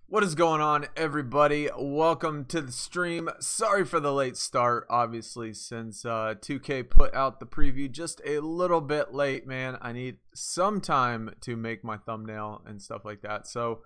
What is going on, everybody? Welcome to the stream. Sorry for the late start, obviously, since 2K put out the preview just a little bit late, man. I need some time to make my thumbnail and stuff like that. So,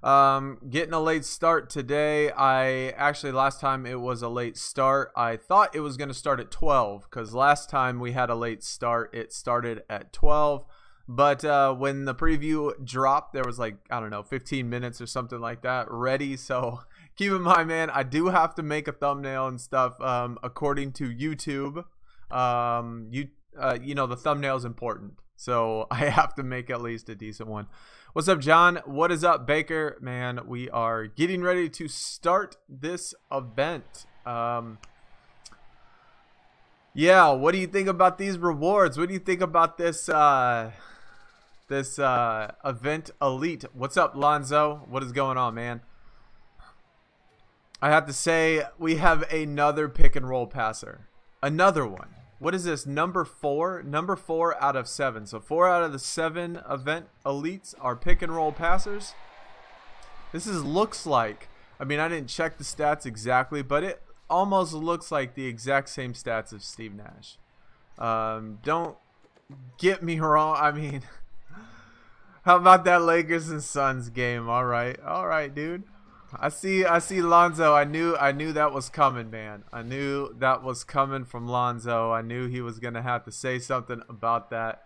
getting a late start today. Last time it was a late start. I thought it was going to start at 12 because last time we had a late start, it started at 12. But when the preview dropped, there was like, I don't know, 15 minutes or something like that ready. So keep in mind, man, I do have to make a thumbnail and stuff according to YouTube. You know, the thumbnail is important. So I have to make at least a decent one. What's up, John? What is up, Baker? Man, we are getting ready to start this event. Yeah, what do you think about these rewards? What do you think about this event elite? What's up, Lonzo? What is going on, man? I have to say, we have another pick and roll passer. Another one. What is this? Number 4? Number 4 out of 7. So 4 out of the 7 event elites are pick and roll passers. This looks like, I mean, I didn't check the stats exactly, but it almost looks like the exact same stats of Steve Nash. Don't get me wrong. I mean, how about that Lakers and Suns game? All right, dude. I see Lonzo. I knew that was coming, man. I knew that was coming from Lonzo. I knew he was gonna have to say something about that.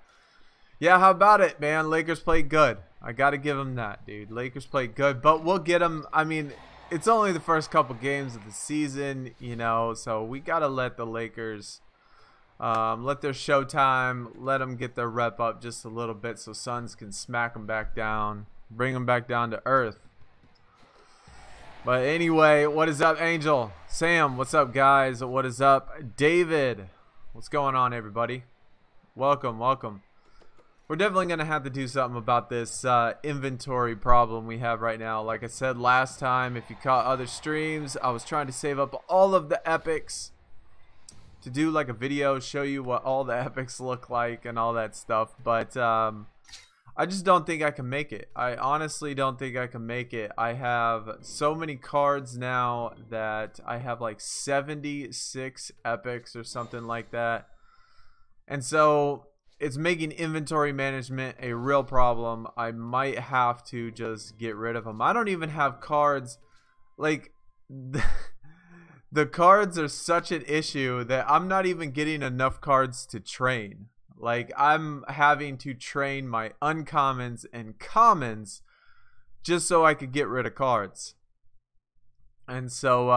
Yeah, how about it, man? Lakers played good. I gotta give him that, dude. Lakers played good, but we'll get them. I mean, it's only the first couple games of the season, you know, so we gotta let the Lakers let their showtime, let them get their rep up just a little bit so Suns can smack them back down, bring them back down to earth. But anyway, what is up, Angel? Sam, what's up, guys? What is up? David, what's going on, everybody? Welcome, welcome. We're definitely going to have to do something about this inventory problem we have right now. Like I said last time, if you caught other streams, I was trying to save up all of the epics to do like a video, show you what all the epics look like and all that stuff. But I just don't think I can make it. I honestly don't think I can make it. I have so many cards now that I have like 76 epics or something like that. And so it's making inventory management a real problem. I might have to just get rid of them. I don't even have cards. Like, the cards are such an issue that I'm not even getting enough cards to train. Like, I'm having to train my uncommons and commons just so I could get rid of cards. And so,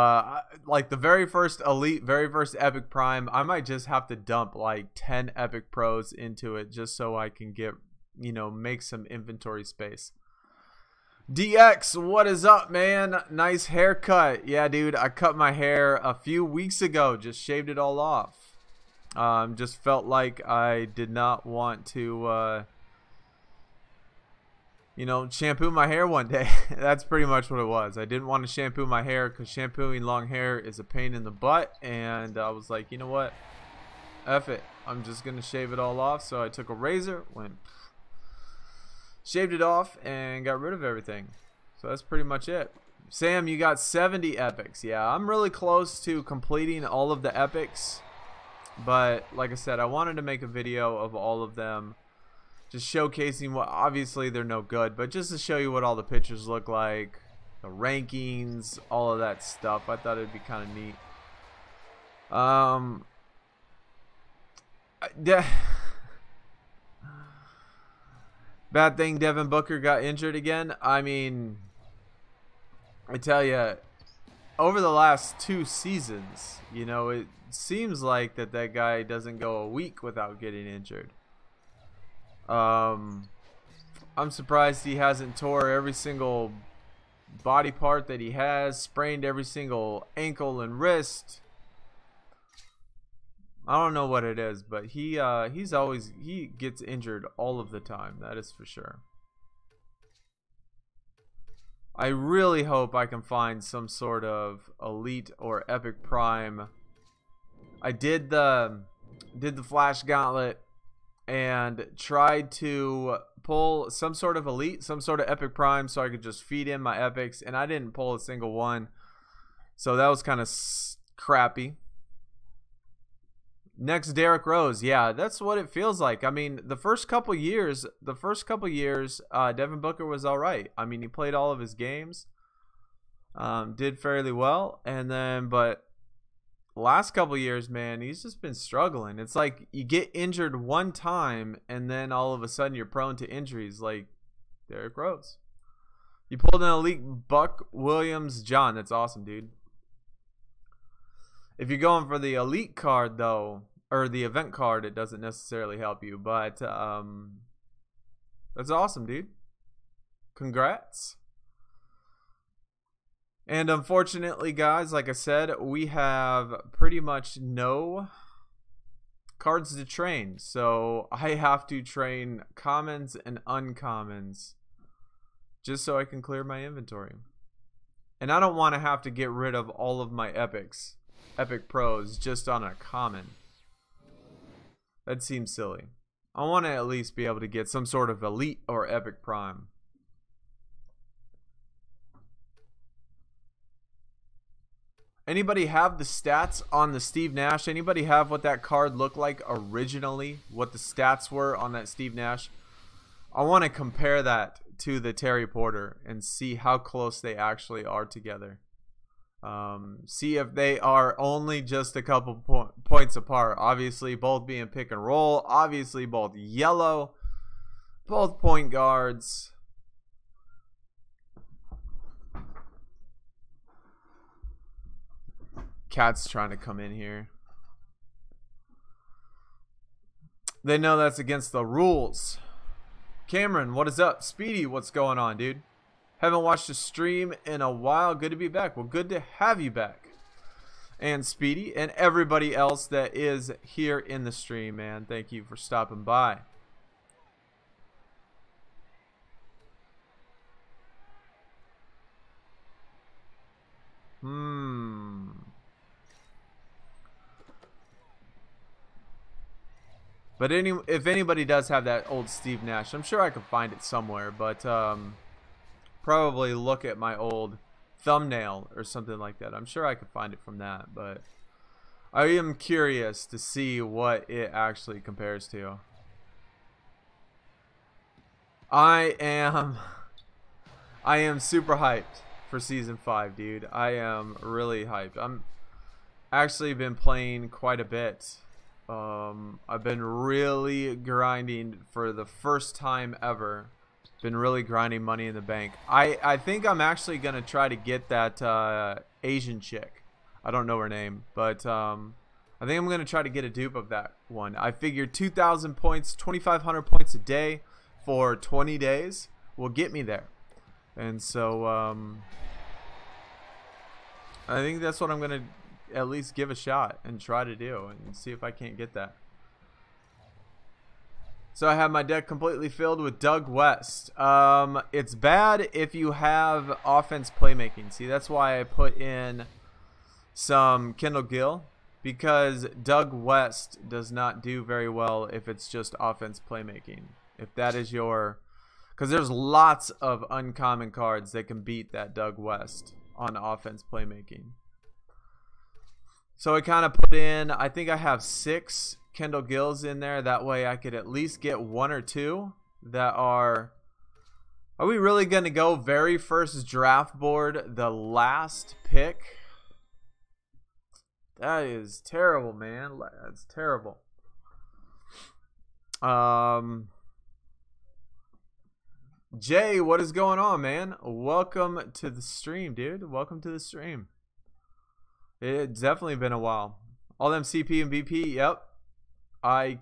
like the very first elite, very first epic prime, I might just have to dump like 10 epic pros into it just so I can get, you know, make some inventory space. DX, what is up, man? Nice haircut. Yeah, dude, I cut my hair a few weeks ago, just shaved it all off. Just felt like I did not want to, you know, shampoo my hair one day. That's pretty much what it was. I didn't want to shampoo my hair because shampooing long hair is a pain in the butt. And I was like, you know what? F it. I'm just going to shave it all off. So I took a razor, shaved it off, and got rid of everything. So that's pretty much it. Sam, you got 70 epics. Yeah, I'm really close to completing all of the epics. But like I said, I wanted to make a video of all of them, just showcasing what, obviously they're no good, but just to show you what all the pictures look like, the rankings, all of that stuff. I thought it'd be kind of neat. Bad thing Devin Booker got injured again. I mean, I tell you, over the last 2 seasons, you know, it seems like that guy doesn't go a week without getting injured. I'm surprised he hasn't tore every single body part that he has, sprained every single ankle and wrist. I don't know what it is, but he gets injured all of the time. That is for sure. I really hope I can find some sort of elite or epic prime. I did the Flash Gauntlet and tried to pull some sort of elite, some sort of epic prime, so I could just feed in my epics, and I didn't pull a single one. So that was kind of crappy. Next, Derrick Rose. Yeah, that's what it feels like. I mean, the first couple years, Devin Booker was all right. I mean, he played all of his games, did fairly well, and then, but last couple years, man, he's just been struggling. It's like you get injured one time, and then all of a sudden you're prone to injuries, like Derrick Rose. You pulled an elite Buck Williams John. That's awesome, dude. If you're going for the elite card, though, or the event card, it doesn't necessarily help you. But that's awesome, dude. Congrats. And unfortunately, guys, like I said, we have pretty much no cards to train. So I have to train commons and uncommons just so I can clear my inventory. And I don't want to have to get rid of all of my epic pros just on a common. That seems silly. I want to at least be able to get some sort of elite or epic prime. Anybody have the stats on the Steve Nash? Anybody have what that card looked like originally? What the stats were on that Steve Nash? I want to compare that to the Terry Porter and see how close they actually are together. See if they are only just a couple points apart. Obviously, both being pick and roll. Obviously, both yellow. Both point guards. Cat's trying to come in here. They know that's against the rules. Cameron, what is up? Speedy, what's going on, dude? Haven't watched a stream in a while. Good to be back. Well, good to have you back. And Speedy and everybody else that is here in the stream, man. Thank you for stopping by. But if anybody does have that old Steve Nash, I'm sure I could find it somewhere. But probably look at my old thumbnail or something like that. I'm sure I could find it from that. But I am curious to see what it actually compares to. I am super hyped for season 5, dude. I am really hyped. I'm actually been playing quite a bit. I've been really grinding for the first time ever. Been really grinding Money in the Bank. I think I'm actually gonna try to get that Asian chick. I don't know her name, but I think I'm gonna try to get a dupe of that one. I figured 2,000 points, 2,500 points a day for 20 days will get me there. And so I think that's what I'm gonna at least give a shot and try to do and see if I can't get that. So I have my deck completely filled with Doug West. It's bad if you have offense playmaking. See, that's why I put in some Kendall Gill, because Doug West does not do very well if it's just offense playmaking. If that is your, because there's lots of uncommon cards that can beat that Doug West on offense playmaking. So I kind of put in, I think I have 6 Kendall Gills in there. That way I could at least get 1 or 2 that are we really going to go very first draft board, the last pick? That is terrible, man. That's terrible. Jay, what is going on, man? Welcome to the stream, dude. Welcome to the stream. It's definitely been a while. All them CP and BP, yep. I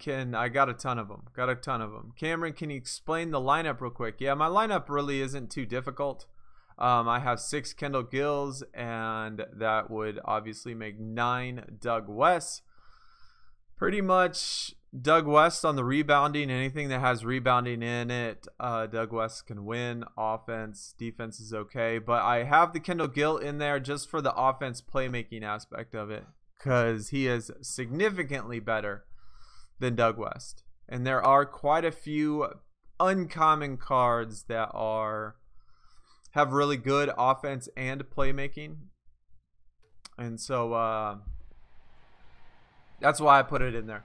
got a ton of them. Cameron, can you explain the lineup real quick? Yeah, my lineup really isn't too difficult. I have 6 Kendall Gills, and that would obviously make 9 Doug West. Pretty much Doug West on the rebounding. Anything that has rebounding in it, Doug West can win. Offense, defense is okay. But I have the Kendall Gill in there just for the offense playmaking aspect of it, because he is significantly better than Doug West. And there are quite a few uncommon cards that have really good offense and playmaking. And so that's why I put it in there.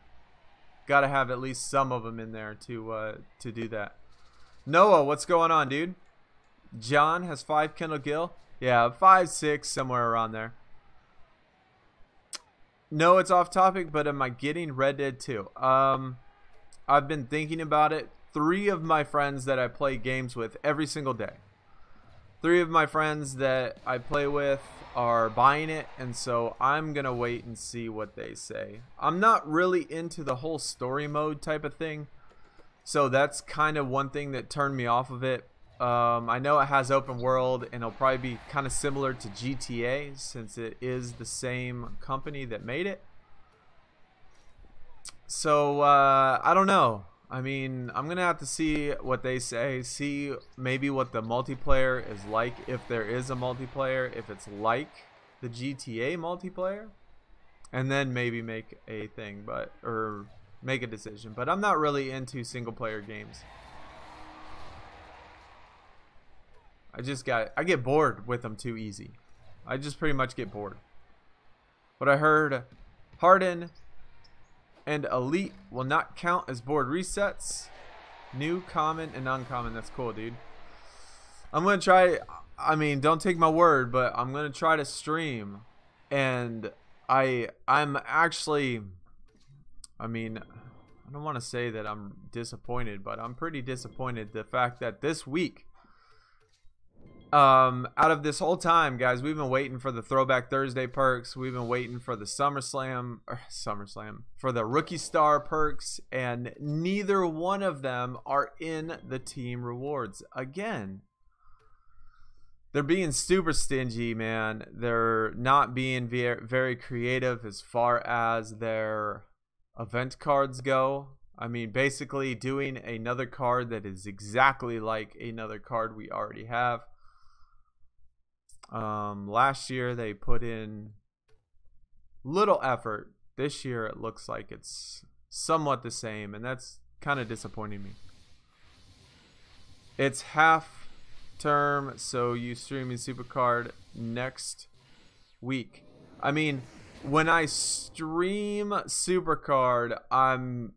Got to have at least some of them in there to do that. Noah, what's going on, dude? John has 5 Kendall Gill. Yeah, 5, 6, somewhere around there. No, it's off topic, but am I getting Red Dead 2? I've been thinking about it. 3 of my friends that I play games with every single day. 3 of my friends that I play with are buying it, and so I'm gonna wait and see what they say. I'm not really into the whole story mode type of thing, so that's kind of one thing that turned me off of it. I know it has open world, and it'll probably be kind of similar to GTA since it is the same company that made it. So I don't know. I mean, I'm gonna have to see what they say, see maybe what the multiplayer is like, if there is a multiplayer, if it's like the GTA multiplayer, and then maybe make a thing, or make a decision. But I'm not really into single player games. I get bored with them too easy. I just pretty much get bored. But I heard Harden and Elite will not count as board resets. New, common, and uncommon. That's cool, dude. I'm going to try. I mean, don't take my word, but I'm going to try to stream. And I'm actually, I mean, I don't want to say that I'm disappointed, but I'm pretty disappointed the fact that this week, out of this whole time, guys, we've been waiting for the Throwback Thursday perks. We've been waiting for the SummerSlam, for the Rookie Star perks, and neither one of them are in the team rewards. Again, they're being super stingy, man. They're not being very creative as far as their event cards go. I mean, basically doing another card that is exactly like another card we already have. Last year they put in little effort. This year it looks like it's somewhat the same, and that's kind of disappointing me. It's half term, so you streaming Supercard next week. I mean, when I stream Supercard, I'm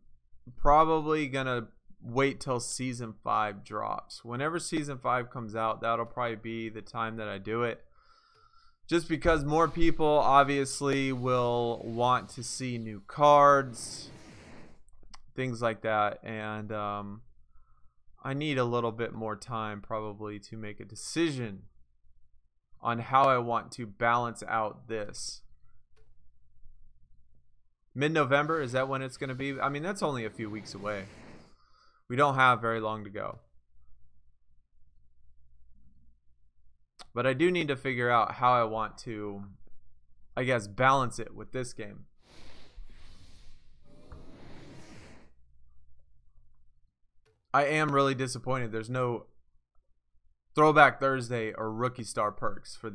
probably gonna wait till season 5 drops. Whenever season 5 comes out, that'll probably be the time that I do it, just because more people obviously will want to see new cards, things like that, and I need a little bit more time probably to make a decision on how I want to balance out this. Mid-November, is that when it's going to be? I mean, that's only a few weeks away. We don't have very long to go. But I do need to figure out how I want to, I guess, balance it with this game. I am really disappointed there's no Throwback Thursday or Rookie Star perks for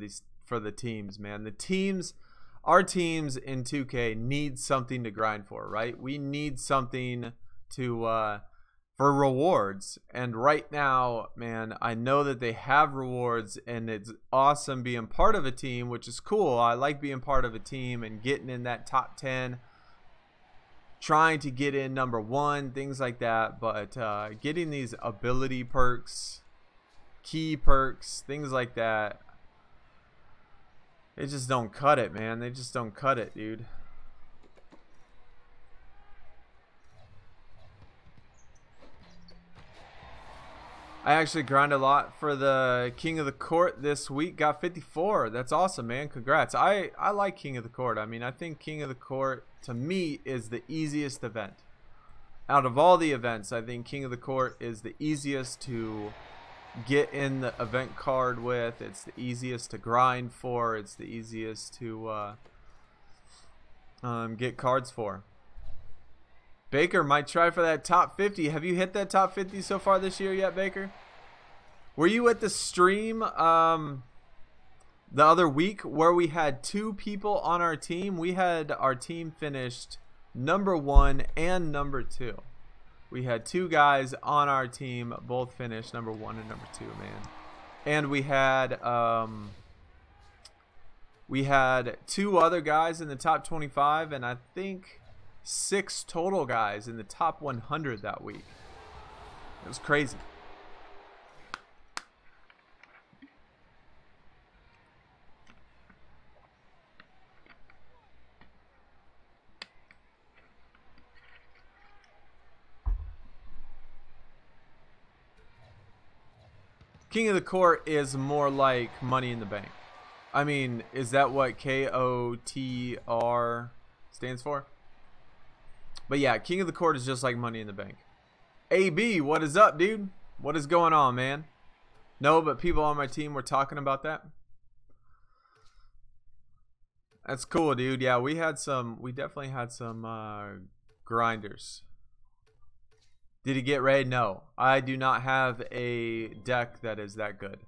the teams, man. The teams, our teams in 2K need something to grind for, right? We need something to for rewards, and right now, man, I know that they have rewards, and it's awesome being part of a team, which is cool. I like being part of a team and getting in that top 10, trying to get in number 1, things like that. But getting these ability perks, key perks, things like that, they just don't cut it, man. They just don't cut it, dude. I actually grind a lot for the King of the Court this week. Got 54. That's awesome, man. Congrats. I like King of the Court. I mean, I think King of the Court, to me, is the easiest event. Out of all the events, I think King of the Court is the easiest to get in the event card with. It's the easiest to grind for. It's the easiest to get cards for. Baker might try for that top 50. Have you hit that top 50 so far this year yet, Baker? Were you at the stream the other week where we had 2 people on our team? We had our team finished number 1 and number 2. We had 2 guys on our team both finish number 1 and number 2, man. And we had 2 other guys in the top 25, and I think 6 total guys in the top 100 that week. It was crazy. King of the Court is more like Money in the Bank. I mean, is that what KOTR stands for? But yeah, King of the Court is just like Money in the Bank. AB, what is up, dude? What is going on, man? No, but people on my team were talking about that. That's cool, dude. Yeah, we definitely had some grinders. Did he get raid? No, I do not have a deck that is that good.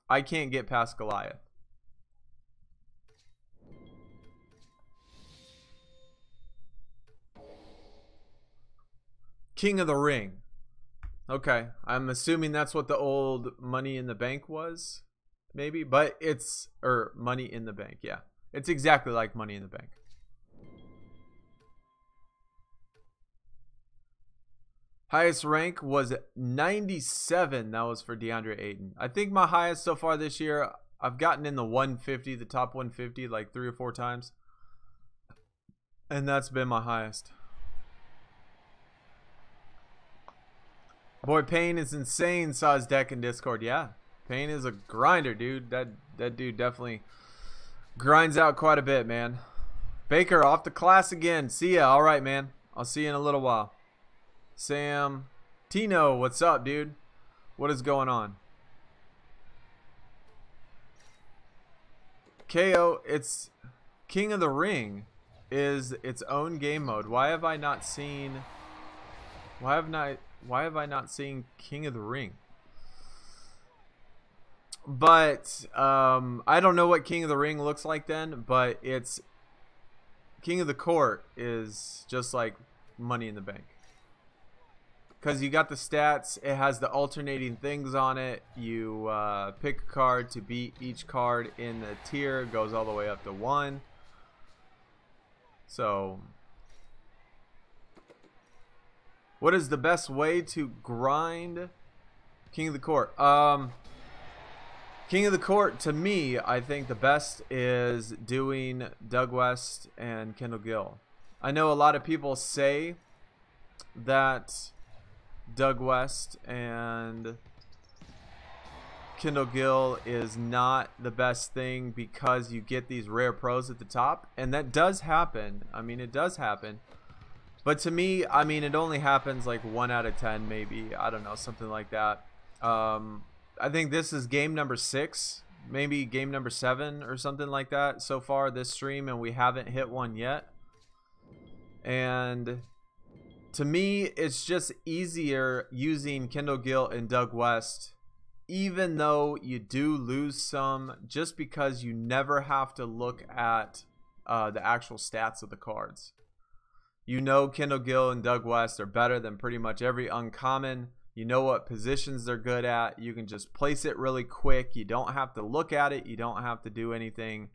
I can't get past Goliath. King of the Ring. Okay, I'm assuming that's what the old Money in the Bank was, maybe, but it's, or Money in the Bank, yeah. It's exactly like Money in the Bank. Highest rank was 97. That was for DeAndre Ayton. I think my highest so far this year, I've gotten in the 150, the top 150, like 3 or 4 times. And that's been my highest. Boy, Payne is insane. Saw his deck in Discord. Yeah, Payne is a grinder, dude. That dude definitely grinds out quite a bit, man. Baker, off the class again. See ya. All right, man. I'll see you in a little while. Sam, Tino, what's up, dude? What is going on? KO, it's King of the Ring is its own game mode. Why have I not seen King of the Ring? But I don't know what King of the Ring looks like then, but it's King of the Court is just like Money in the Bank. Because you got the stats, it has the alternating things on it. You pick a card to beat each card in the tier. It goes all the way up to 1. So, what is the best way to grind King of the Court? King of the Court, to me, I think the best is doing Doug West and Kendall Gill. I know a lot of people say that Doug West and Kendall Gill is not the best thing because you get these rare pros at the top, and that does happen. I mean, it does happen, but to me, I mean, it only happens like 1 out of 10 maybe. I don't know, something like that. I think this is game number 6, maybe game number 7 or something like that so far this stream, and we haven't hit one yet. And to me, it's just easier using Kendall Gill and Doug West, even though you do lose some, just because you never have to look at the actual stats of the cards. You know Kendall Gill and Doug West are better than pretty much every uncommon. You know what positions they're good at. You can just place it really quick. You don't have to look at it. You don't have to do anything.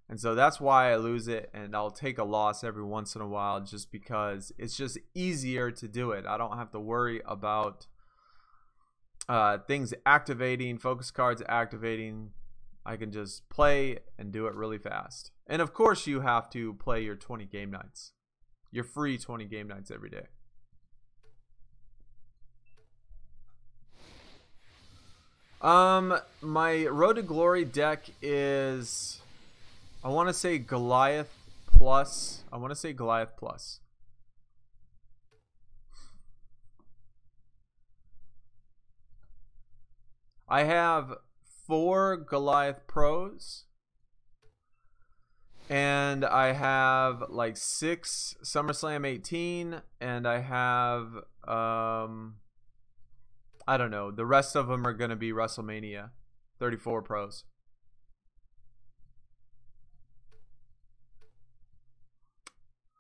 And so that's why I lose it, and I'll take a loss every once in a while just because it's just easier to do it. I don't have to worry about things activating, focus cards activating. I can just play and do it really fast. And of course you have to play your 20 game nights. Your free 20 game nights every day. My Road to Glory deck is, I want to say Goliath plus. I have 4 Goliath pros, and I have like 6 SummerSlam 18, and I have I don't know, the rest of them are going to be WrestleMania 34 pros.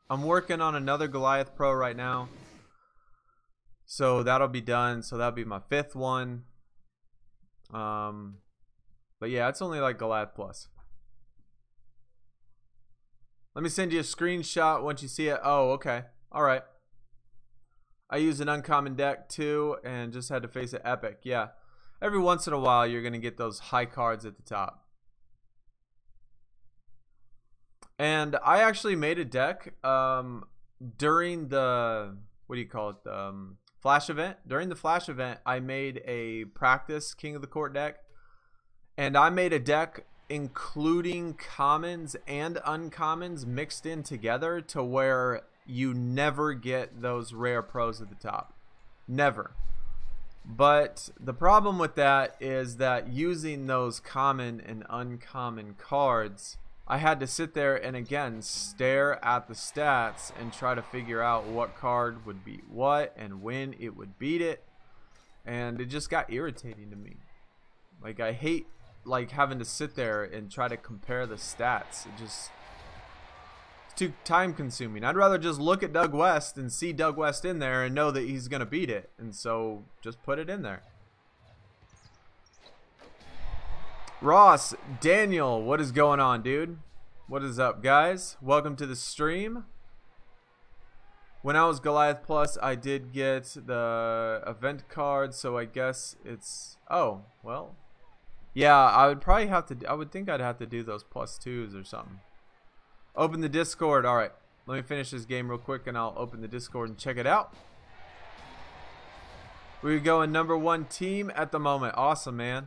I'm working on another Goliath Pro right now. So that'll be done. So that'll be my 5th one. But yeah, it's only like Goliath Plus. Let me send you a screenshot once you see it. Oh, okay. All right. I used an uncommon deck too and just had to face an epic. Yeah. Every once in a while, you're going to get those high cards at the top. And I actually made a deck during the, what do you call it, the Flash event. During the Flash event, I made a practice King of the Court deck. And I made a deck including commons and uncommons mixed in together to where you never get those rare pros at the top. Never. But the problem with that is that using those common and uncommon cards, I had to sit there and again stare at the stats and try to figure out what card would beat what and when it would beat it. And it just got irritating to me. Like, I hate like having to sit there and try to compare the stats. It's too time consuming. I'd rather just look at Doug West and see Doug West in there and know that he's gonna beat it, and so just put it in there. Ross, Daniel, what is going on, dude? What is up, guys? Welcome to the stream. When I was Goliath Plus, I did get the event card, so I guess it's, oh well, yeah, I would probably have to, I would think I'd have to do those +2s or something. Open the Discord. All right, let me finish this game real quick and I'll open the Discord and check it out. We're going #1 team at the moment. Awesome, man.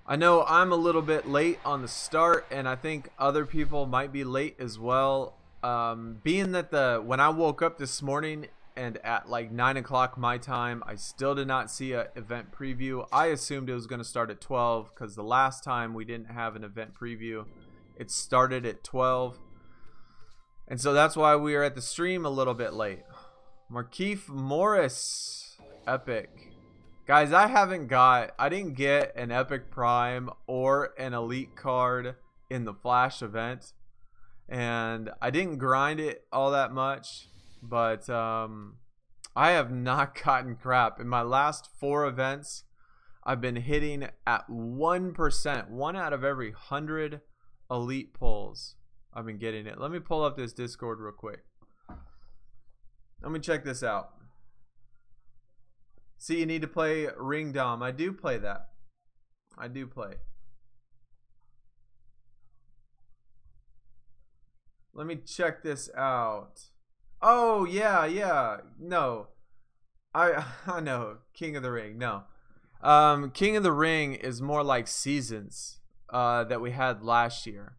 I know I'm a little bit late on the start, and I think other people might be late as well. Being that when I woke up this morning and at like 9 o'clock my time, I still did not see an event preview. I assumed it was going to start at 12 because the last time we didn't have an event preview, it started at 12. And so that's why we are at the stream a little bit late. Markeith Morris, epic. Guys, I didn't get an epic prime or an elite card in the Flash event. And I didn't grind it all that much. But I have not gotten crap. In my last 4 events, I've been hitting at 1%. 1 out of every 100 elite pulls. I've been getting it. Let me pull up this Discord real quick. Let me check this out. See, you need to play Ring Dom. I do play that. I do play. Let me check this out. Oh, yeah, yeah. No. I know. King of the Ring. No. King of the Ring is more like seasons that we had last year.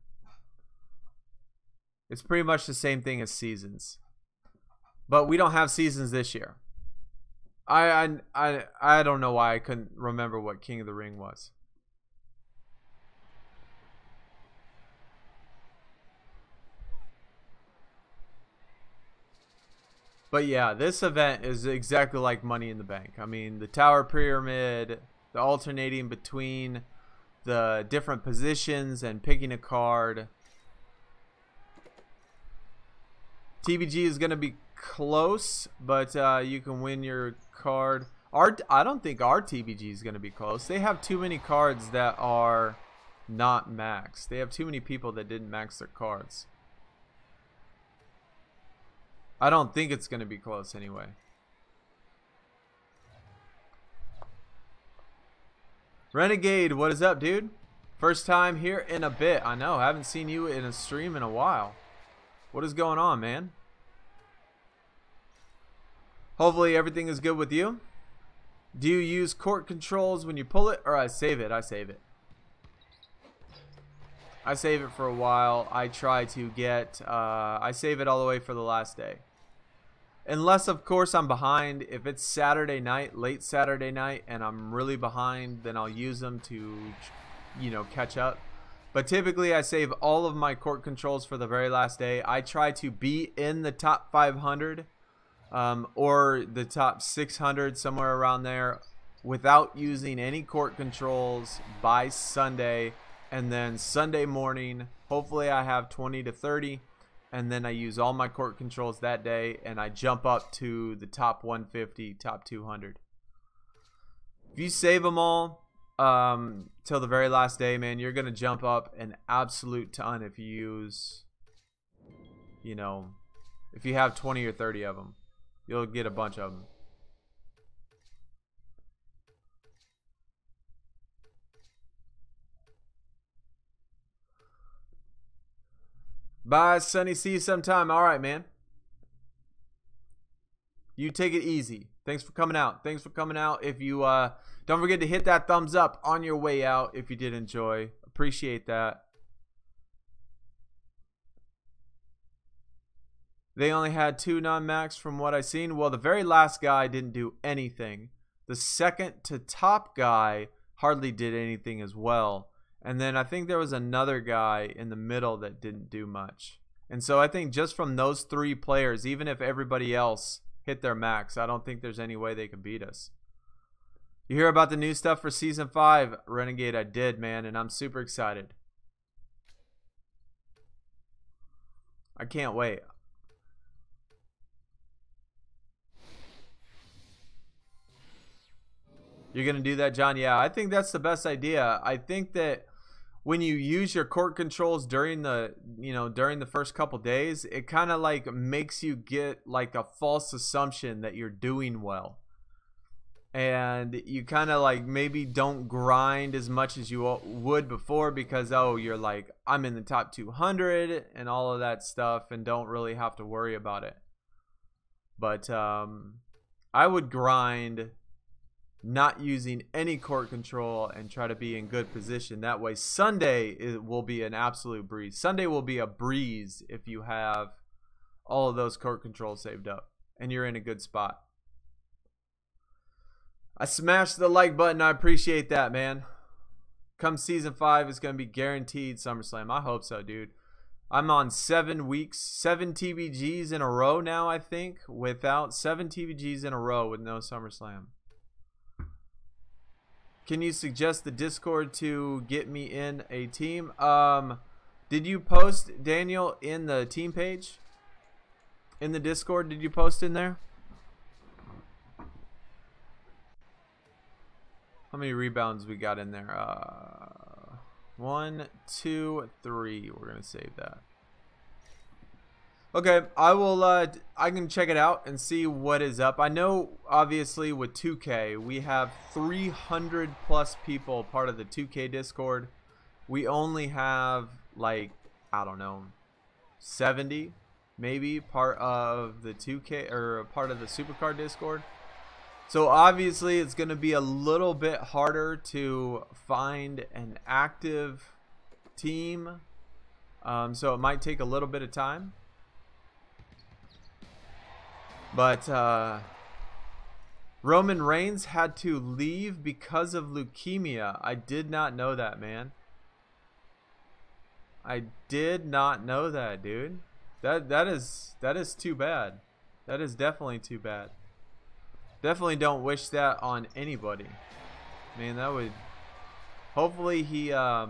It's pretty much the same thing as seasons. But we don't have seasons this year. I don't know why I couldn't remember what King of the Ring was. But yeah, this event is exactly like Money in the Bank. I mean, the Tower Pyramid, the alternating between the different positions and picking a card. TBG is going to be close, but you can win your card. I don't think our TBG is going to be close. They have too many cards that are not maxed. They have too many people that didn't max their cards. I don't think it's going to be close anyway. Renegade, what is up, dude? First time here in a bit. I know, I haven't seen you in a stream in a while. What is going on, man? Hopefully everything is good with you. Do you use court controls when you pull it, or I save it? I save it. I save it for a while. I try to get, I save it all the way for the last day. Unless, of course, I'm behind. If it's Saturday night, late Saturday night, and I'm really behind, then I'll use them to, you know, catch up. But typically, I save all of my court controls for the very last day. I try to be in the top 500 or the top 600, somewhere around there, without using any court controls by Sunday. And then Sunday morning, hopefully I have 20 to 30. and then I use all my court controls that day, and I jump up to the top 150, top 200. If you save them all till the very last day, man, you're gonna jump up an absolute ton if you use, you know, if you have 20 or 30 of them, you'll get a bunch of them. Bye, Sonny. See you sometime. All right, man. You take it easy. Thanks for coming out. Thanks for coming out. If you don't forget to hit that thumbs up on your way out if you did enjoy. Appreciate that. They only had 2 non-max from what I've seen. Well, the very last guy didn't do anything. The second to top guy hardly did anything as well. And then I think there was another guy in the middle that didn't do much. And so I think just from those 3 players, even if everybody else hit their max, I don't think there's any way they could beat us. You hear about the new stuff for Season 5? Renegade, I did, man, and I'm super excited. I can't wait. You're going to do that, John? Yeah, I think that's the best idea. I think that when you use your court controls during the, during the first couple days, it kind of like makes you get like a false assumption that you're doing well. And you kind of like maybe don't grind as much as you would before because, oh, you're like, I'm in the top 200 and all of that stuff and don't really have to worry about it. But I would grind not using any court control and try to be in good position. That way Sunday will be an absolute breeze. Sunday will be a breeze if you have all of those court controls saved up and you're in a good spot. I smashed the like button. I appreciate that, man. Come Season 5, it's going to be guaranteed SummerSlam. I hope so, dude. I'm on 7 weeks, 7 TBGs in a row now, I think, without 7 TBGs in a row with no SummerSlam. Can you suggest the Discord to get me in a team? Did you post, Daniel, in the team page? In the Discord, did you post in there? How many rebounds we got in there? 1, 2, 3. We're going to save that. Okay, I will. I can check it out and see what is up. I know, obviously, with 2K, we have 300 plus people part of the 2K Discord. We only have like, I don't know, 70 maybe part of the 2K or part of the Supercard Discord. So obviously, it's going to be a little bit harder to find an active team. So it might take a little bit of time. But Roman Reigns had to leave because of leukemia. I did not know that, man. I did not know that, dude. That is too bad. That is definitely too bad. Definitely don't wish that on anybody. Man, that would. Hopefully he. I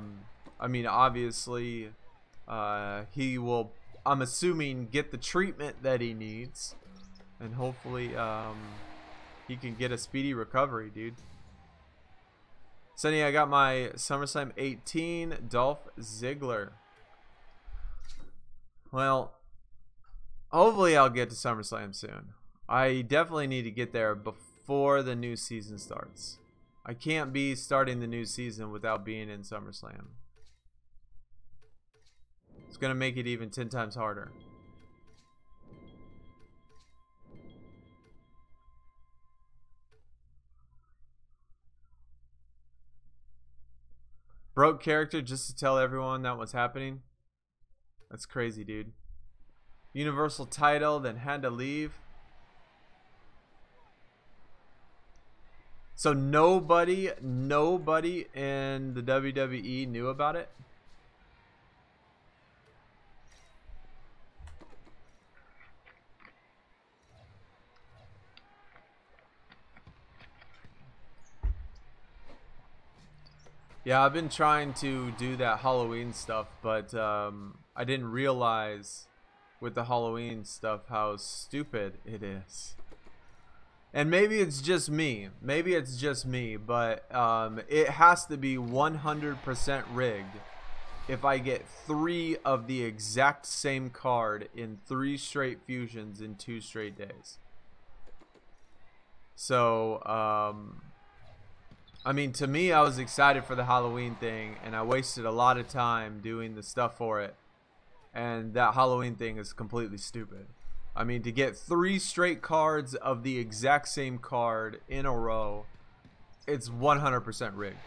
mean, obviously, he will. I'm assuming get the treatment that he needs. And hopefully he can get a speedy recovery, dude. Sonny, I got my SummerSlam 18 Dolph Ziggler. Well, hopefully I'll get to SummerSlam soon. I definitely need to get there before the new season starts. I can't be starting the new season without being in SummerSlam. It's going to make it even 10 times harder. Broke character just to tell everyone that was happening. That's crazy, dude. Universal title, then had to leave. So nobody in the WWE knew about it? Yeah, I've been trying to do that Halloween stuff, but I didn't realize with the Halloween stuff how stupid it is. And maybe it's just me. Maybe it's just me, but it has to be 100% rigged if I get 3 of the exact same card in 3 straight fusions in 2 straight days. So, I mean, to me, I was excited for the Halloween thing, and I wasted a lot of time doing the stuff for it. And that Halloween thing is completely stupid. I mean, to get 3 straight cards of the exact same card in a row, it's 100% rigged.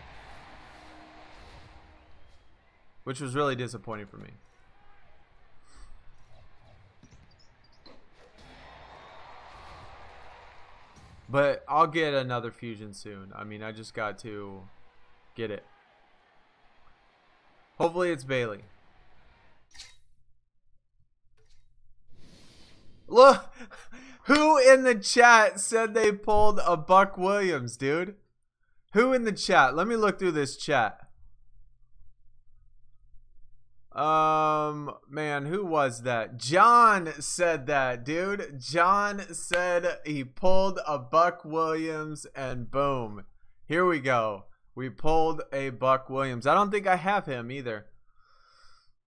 Which was really disappointing for me. But I'll get another fusion soon. I mean, I just got to get it. Hopefully it's Bailey. Look, who in the chat said they pulled a Buck Williams, dude? Who in the chat? Let me look through this chat. Man, who was that? John said that, dude. John said he pulled a Buck Williams, and boom, here we go. We pulled a Buck Williams. I don't think I have him either.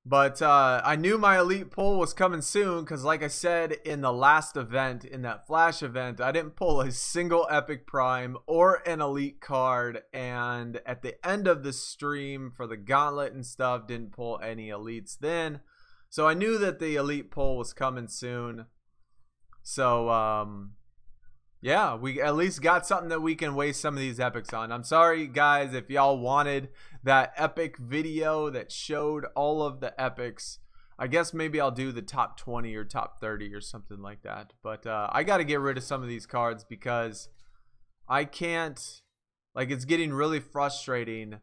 But I knew my elite pull was coming soon because, like I said in the last event, in that flash event, I didn't pull a single epic prime or an elite card. And at the end of the stream for the gauntlet and stuff, didn't pull any elites then. So I knew that the elite pull was coming soon. So yeah, we at least got something that we can waste some of these epics on. I'm sorry, guys, if y'all wanted that epic video that showed all of the epics. I guess maybe I'll do the top 20 or top 30 or something like that. But I got to get rid of some of these cards because I can't, like, it's getting really frustrating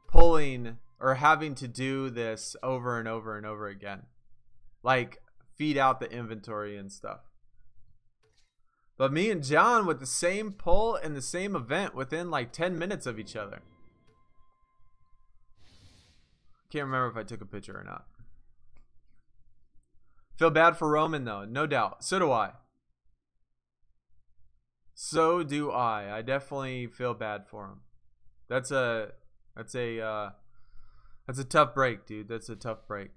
pulling or having to do this over and over and over again. Like, feed out the inventory and stuff. But me and John with the same pull and the same event within like 10 minutes of each other. Can't remember if I took a picture or not. Feel bad for Roman though, no doubt. So do I. So do I. I definitely feel bad for him. That's a tough break, dude. That's a tough break.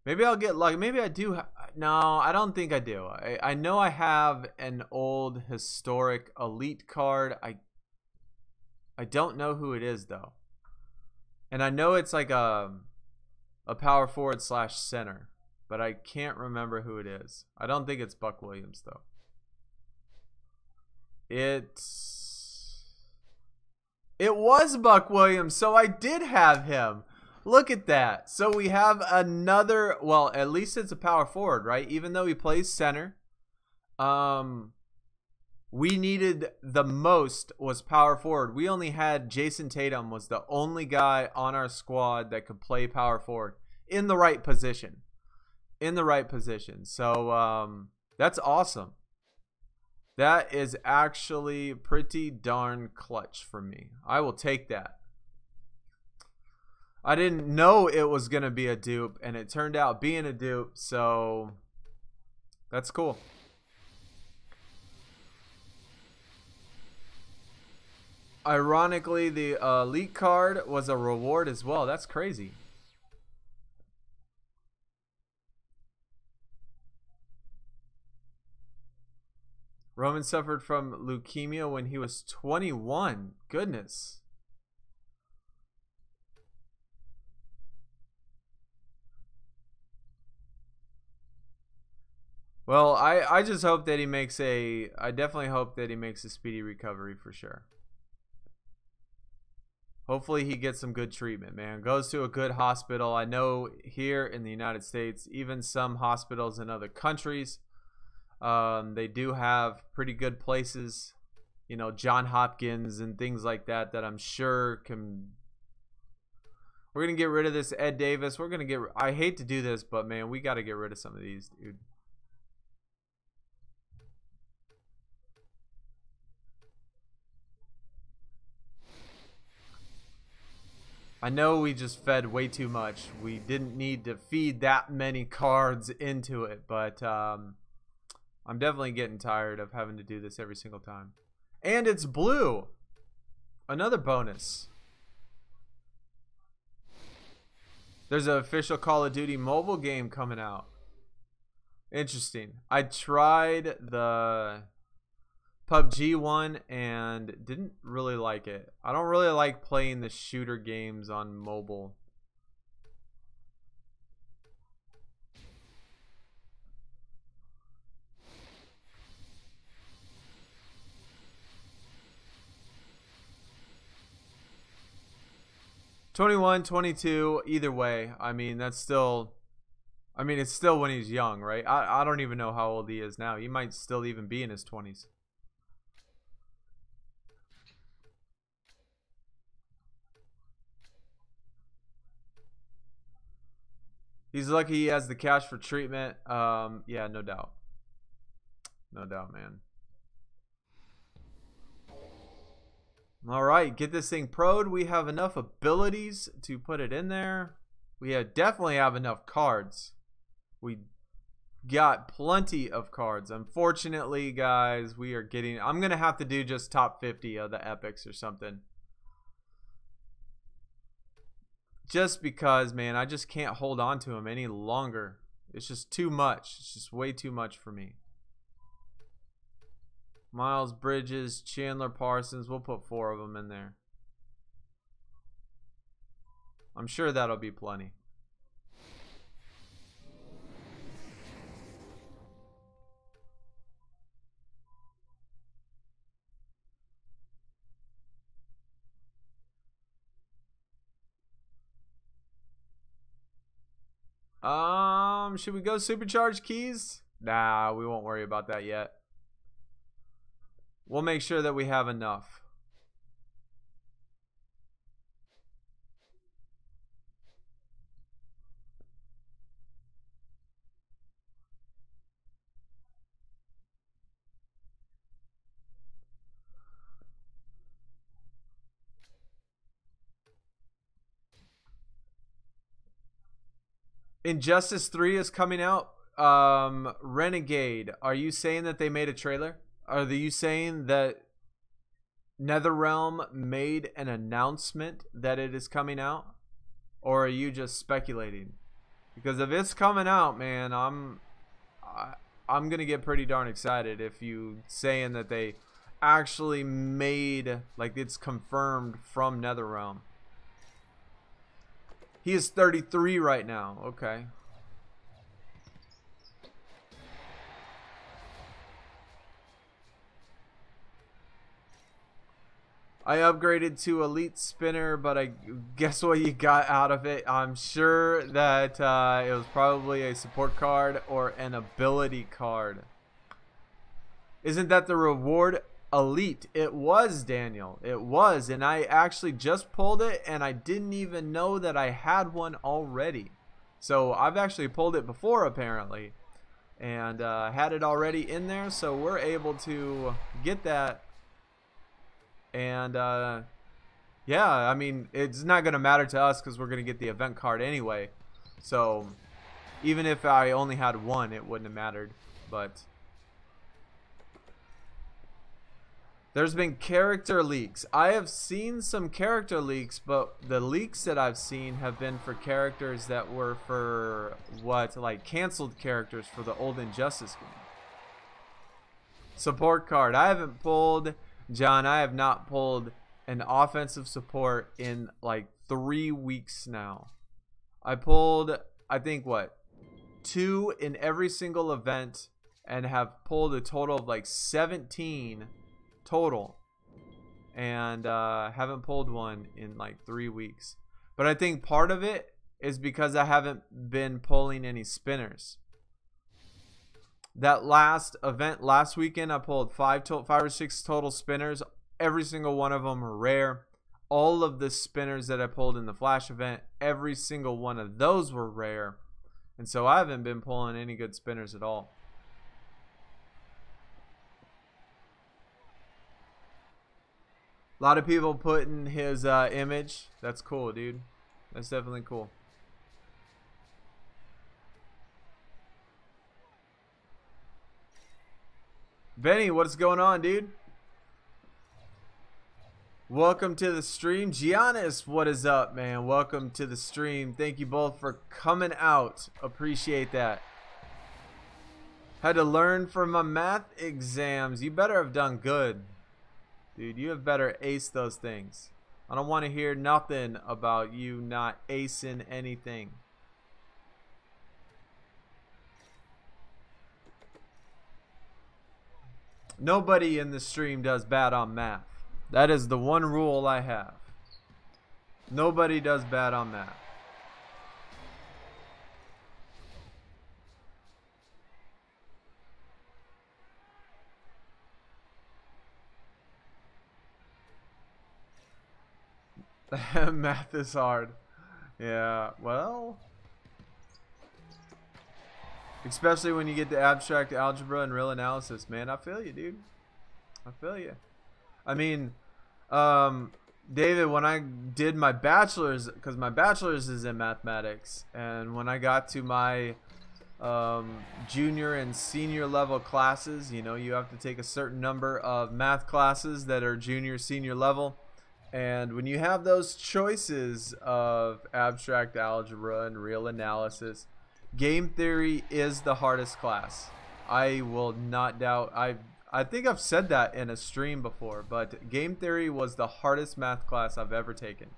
Maybe I'll get lucky. Maybe I do. No, I don't think I do. I know I have an old historic elite card. I don't know who it is though. And I know it's like a power forward / center, but I can't remember who it is. I don't think it's Buck Williams though. It was Buck Williams, so I did have him. Look at that. So we have another, well, at least it's a power forward, right? Even though he plays center. We needed the most was power forward. We only had Jason Tatum was the only guy on our squad that could play power forward in the right position. In the right position. So that's awesome. That is actually pretty darn clutch for me. I will take that. I didn't know it was going to be a dupe, and it turned out being a dupe, so that's cool. Ironically, the elite card was a reward as well. That's crazy. Roman suffered from leukemia when he was 21. Goodness. Well, I just hope that he makes I definitely hope that he makes a speedy recovery for sure. Hopefully he gets some good treatment, man. Goes to a good hospital. I know here in the United States, even some hospitals in other countries, they do have pretty good places, you know, John Hopkins and things like that, that I'm sure can. We're going to get rid of this Ed Davis. We're going to I hate to do this, but man, we got to get rid of some of these, dude. I know we just fed way too much. We didn't need to feed that many cards into it, but I'm definitely getting tired of having to do this every single time. And it's blue. Another bonus. There's an official Call of Duty mobile game coming out. Interesting. I tried the PUBG one and didn't really like it. I don't really like playing the shooter games on mobile. $21, $22, either way. I mean, that's still, I mean, it's still when he's young, right? I don't even know how old he is now. He might still even be in his 20s. He's lucky he has the cash for treatment. Yeah, no doubt. No doubt, man. All right, get this thing pro'd. We have enough abilities to put it in there. We definitely have enough cards. We got plenty of cards. Unfortunately, guys, we are getting... I'm going to have to do just top 50 of the epics or something. Just because, man, I just can't hold on to him any longer. It's just too much. It's just way too much for me. Miles Bridges, Chandler Parsons. We'll put 4 of them in there. I'm sure that'll be plenty. Should we go supercharged keys? Nah, we won't worry about that yet. We'll make sure that we have enough. Injustice 3 is coming out. Renegade, are you saying that they made a trailer? Are you saying that NetherRealm made an announcement that it is coming out? Or are you just speculating? Because if it's coming out, man, I'm going to get pretty darn excited if you saying that they actually made, like, it's confirmed from NetherRealm. He is 33 right now. Okay. I upgraded to Elite Spinner, but I guess what you got out of it? I'm sure that it was probably a support card or an ability card. Isn't that the reward? Elite. It was, Daniel. It was, and I actually just pulled it and I didn't even know that I had one already. So I've actually pulled it before apparently and had it already in there, so we're able to get that. And yeah, I mean, it's not gonna matter to us because we're gonna get the event card anyway, so even if I only had one, it wouldn't have mattered. But there's been character leaks. I have seen some character leaks, but the leaks that I've seen have been for characters that were for what, like canceled characters for the old Injustice game. Support card. I haven't pulled, John, I have not pulled an offensive support in like 3 weeks now. I pulled, I think, what, 2 in every single event and have pulled a total of like 17 total, and haven't pulled one in like 3 weeks. But I think part of it is because I haven't been pulling any spinners. That last event last weekend, I pulled 5 or 6 total spinners. Every single one of them were rare. All of the spinners that I pulled in the flash event, every single one of those were rare, and so I haven't been pulling any good spinners at all. A lot of people putting his image. That's cool, dude. That's definitely cool. Benny, what's going on, dude? Welcome to the stream. Giannis, what is up, man? Welcome to the stream. Thank you both for coming out. Appreciate that. Had to learn for my math exams. You better have done good. Dude, you have better ace those things. I don't want to hear nothing about you not acing anything. Nobody in the stream does bad on math. That is the one rule I have. Nobody does bad on math. Math is hard. Yeah, well, especially when you get to abstract algebra and real analysis, man. I feel you, dude. I feel you. I mean, David, when I did my bachelor's, because my bachelor's is in mathematics, and when I got to my junior and senior level classes, you know, you have to take a certain number of math classes that are junior, senior level. And when you have those choices of abstract algebra and real analysis, game theory is the hardest class. I will not doubt. I think I've said that in a stream before, but game theory was the hardest math class I've ever taken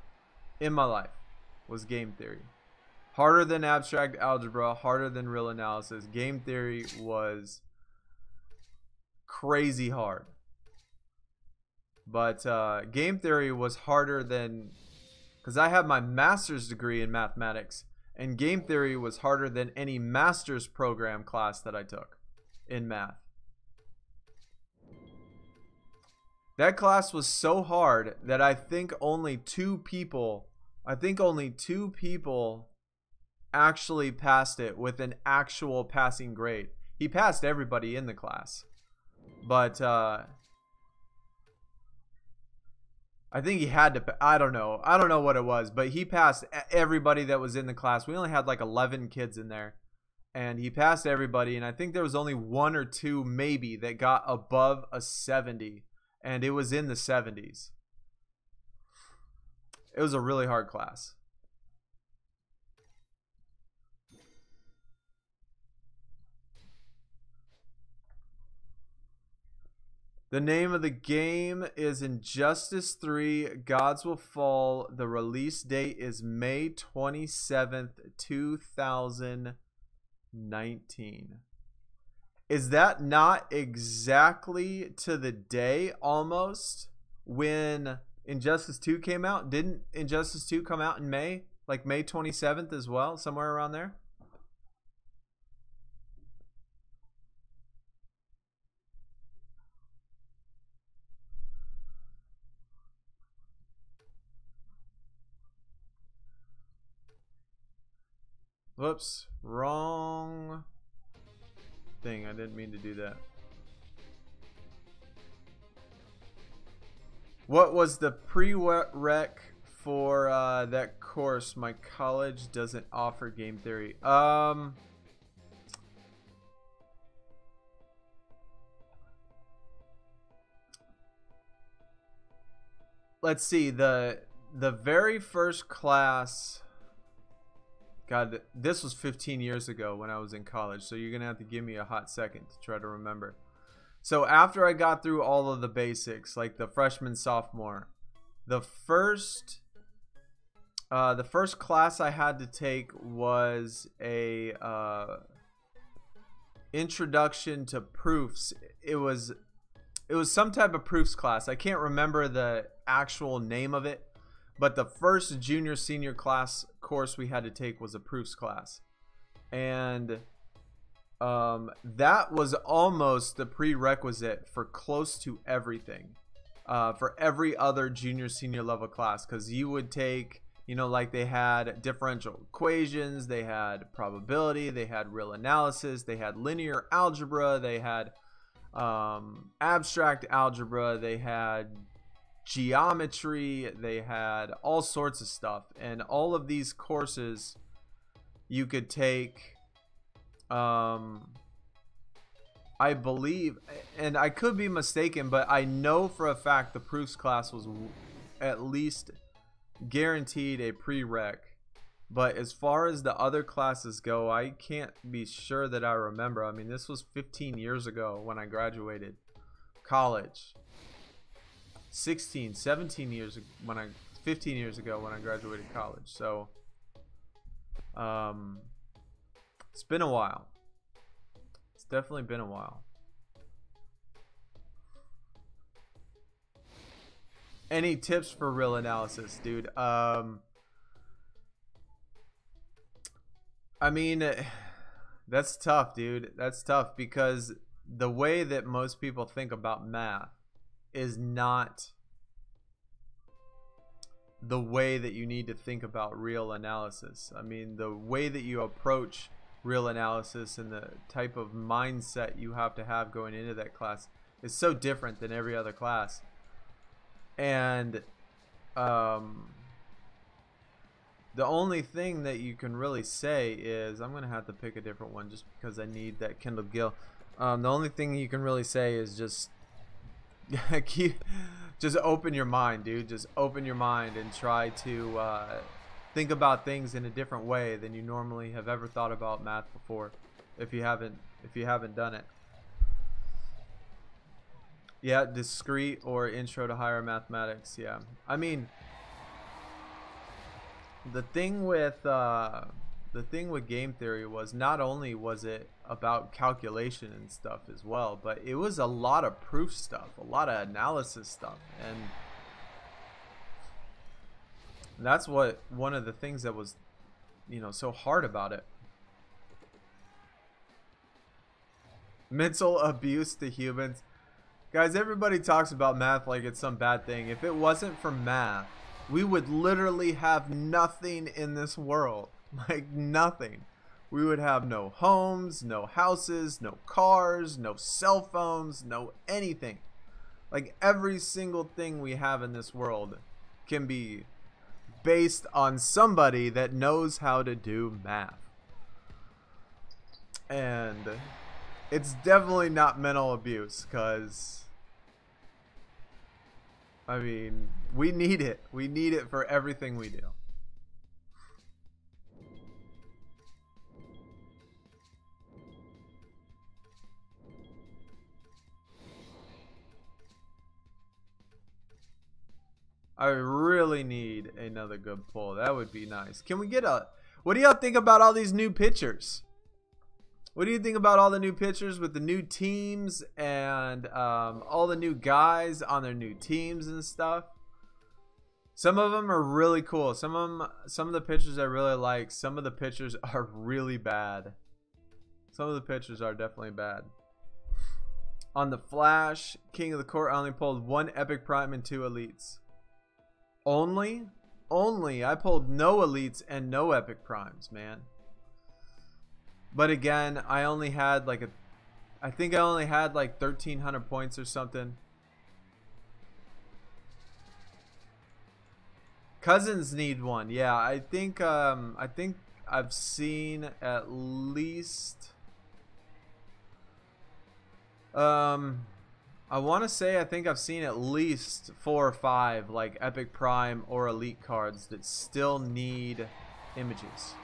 in my life. Was game theory. Harder than abstract algebra, harder than real analysis. Game theory was crazy hard. But game theory was harder than, because I have my master's degree in mathematics, and game theory was harder than any master's program class that I took in math. That class was so hard that I think only two people actually passed it with an actual passing grade. He passed everybody in the class, but I think he had to. I don't know what it was, but he passed everybody that was in the class. We only had like 11 kids in there, and he passed everybody. And I think there was only one or two maybe that got above a 70, and it was in the 70s. It was a really hard class. The name of the game is Injustice 3, Gods Will Fall. The release date is May 27th, 2019. Is that not exactly to the day almost when Injustice 2 came out? Didn't Injustice 2 come out in May? Like May 27th as well? Somewhere around there? Whoops, wrong thing. I didn't mean to do that. What was the prereq for that course? My college doesn't offer game theory. Let's see. The very first class. God, this was 15 years ago when I was in college, so you're going to have to give me a hot second to try to remember. So after I got through all of the basics, like the freshman, sophomore, the first class I had to take was a introduction to proofs. It was some type of proofs class. I can't remember the actual name of it. But the first junior senior class course we had to take was a proofs class. And that was almost the prerequisite for close to everything. For every other junior senior level class. Because you would take, you know, like they had differential equations, they had probability, they had real analysis, they had linear algebra, they had abstract algebra, they had geometry, they had all sorts of stuff, and all of these courses you could take, I believe, and I could be mistaken, but I know for a fact the proofs class was at least guaranteed a prereq. But as far as the other classes go, I can't be sure that I remember. I mean, this was 15 years ago when I graduated college. 17 years when 15 years ago when I graduated college. So it's been a while. It's definitely been a while. Any tips for real analysis, dude? I mean, that's tough, dude. That's tough because the way that most people think about math is not the way that you need to think about real analysis. I mean, the way that you approach real analysis and the type of mindset you have to have going into that class is so different than every other class. And the only thing that you can really say is, I'm gonna have to pick a different one just because I need that Kindle Gill. The only thing you can really say is just just open your mind, dude. Just open your mind and try to think about things in a different way than you normally have ever thought about math before, if you haven't done it. Yeah, discrete or intro to higher mathematics. Yeah, I mean, the thing with game theory was not only was it about calculation and stuff as well, but it was a lot of proof stuff, a lot of analysis stuff, and that's what one of the things that was, you know, so hard about it. Mental abuse to humans. Guys, everybody talks about math like it's some bad thing. If it wasn't for math, we would literally have nothing in this world. Like nothing. We would have no homes, no houses, no cars, no cell phones, no anything. Like every single thing we have in this world can be based on somebody that knows how to do math. And it's definitely not mental abuse, because I mean, we need it. We need it for everything we do. I really need another good pull. That would be nice. Can we get a... What do y'all think about all these new pitchers? What do you think about all the new pitchers with the new teams and all the new guys on their new teams and stuff? Some of them are really cool. Some of the pitchers I really like. Some of the pitchers are really bad. Some of the pitchers are definitely bad. On the Flash, King of the Court, I only pulled 1 Epic Prime and 2 Elites. Only? I pulled no Elites and no Epic Primes, man. But again, I only had like I think I only had like 1,300 points or something. Cousins need one. Yeah, I think I've seen at least I want to say I think I've seen at least 4 or 5 like Epic Prime or Elite cards that still need images.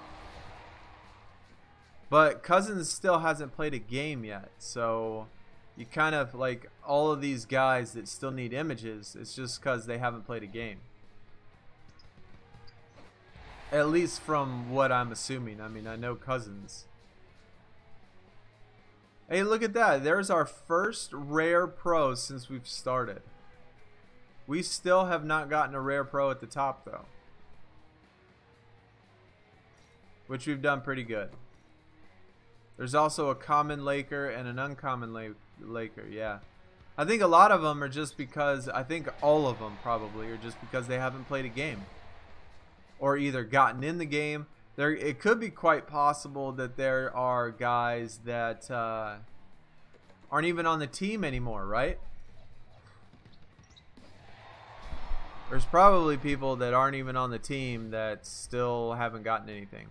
But Cousins still hasn't played a game yet, so you kind of like all of these guys that still need images, it's just because they haven't played a game. At least from what I'm assuming. I mean, I know Cousins. Hey, look at that. There's our first rare pro since we've started. We still have not gotten a rare pro at the top, though. Which we've done pretty good. There's also a common Laker and an uncommon Laker, yeah. I think a lot of them are just because, I think all of them probably are just because they haven't played a game. Or either gotten in the game. It could be quite possible that there are guys that aren't even on the team anymore, right? There's probably people that aren't even on the team that still haven't gotten anything.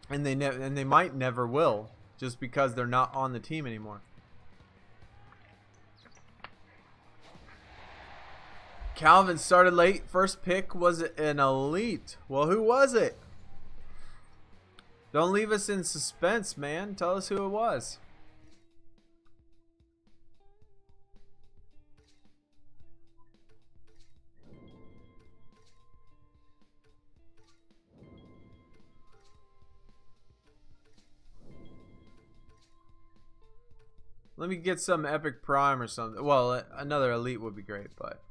And they might never will, just because they're not on the team anymore. Calvin started late. First pick was an elite. Well, who was it? Don't leave us in suspense, man. Tell us who it was. Let me get some Epic Prime or something. Well, another elite would be great, but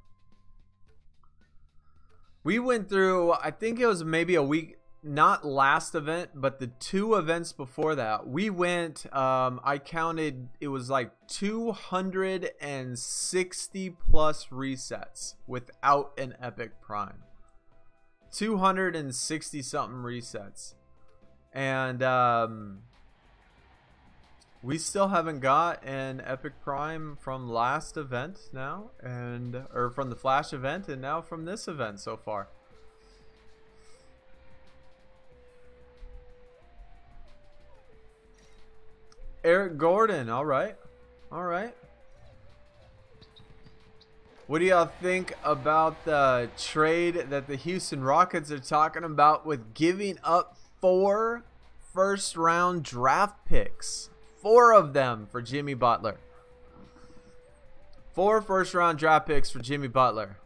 we went through, I think it was maybe a week, not last event, but the 2 events before that. We went, I counted, it was like 260 plus resets without an Epic Prime. 260 something resets. And, we still haven't got an Epic Prime from last event now, or from the Flash event, and now from this event so far. Eric Gordon, all right. All right. What do y'all think about the trade that the Houston Rockets are talking about with giving up 4 first-round draft picks? 4 of them for Jimmy Butler. 4 first-round draft picks for Jimmy Butler.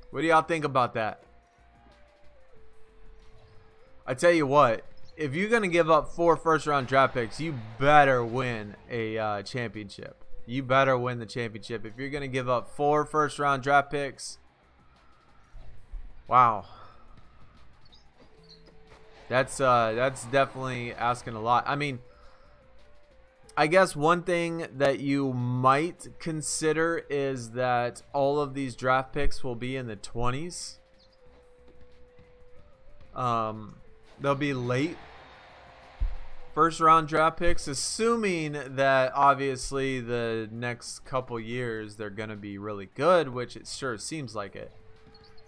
What do y'all think about that? I tell you what, if you're going to give up 4 first-round draft picks, you better win a championship. You better win the championship. If you're going to give up 4 first-round draft picks, wow. That's definitely asking a lot. I mean, I guess one thing that you might consider is that all of these draft picks will be in the 20s. They'll be late first round draft picks, assuming that obviously the next couple years they're going to be really good, which it sure seems like it.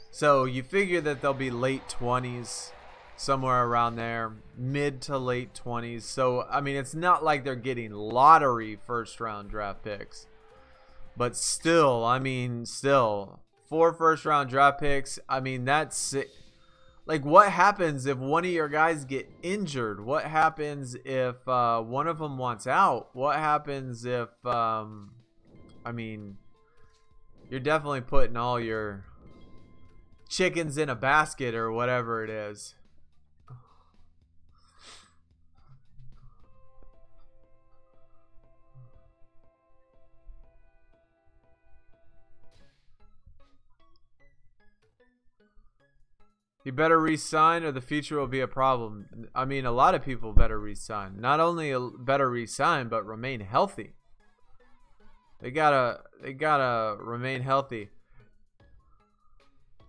So you figure that they'll be late 20s. Somewhere around there, mid to late 20s. So, I mean, it's not like they're getting lottery first-round draft picks. But still, I mean, 4 first-round draft picks. I mean, that's it. Like, what happens if one of your guys get injured? What happens if one of them wants out? What happens if, I mean, you're definitely putting all your chickens in a basket or whatever it is. You better re-sign or the future will be a problem. I mean, a lot of people better re-sign. Not only better re-sign, but remain healthy. They gotta remain healthy.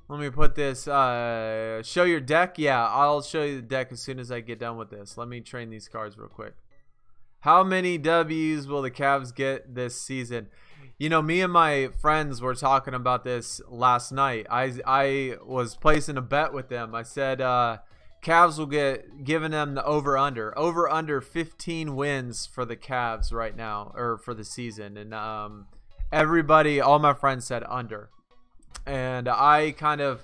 Let me put this, show your deck. Yeah, I'll show you the deck as soon as I get done with this. Let me train these cards real quick. How many W's will the Cavs get this season? You know, me and my friends were talking about this last night. I was placing a bet with them. I said Cavs will get giving them the over-under. Over-under 15 wins for the Cavs right now, or for the season. And everybody, all my friends said under. And I kind of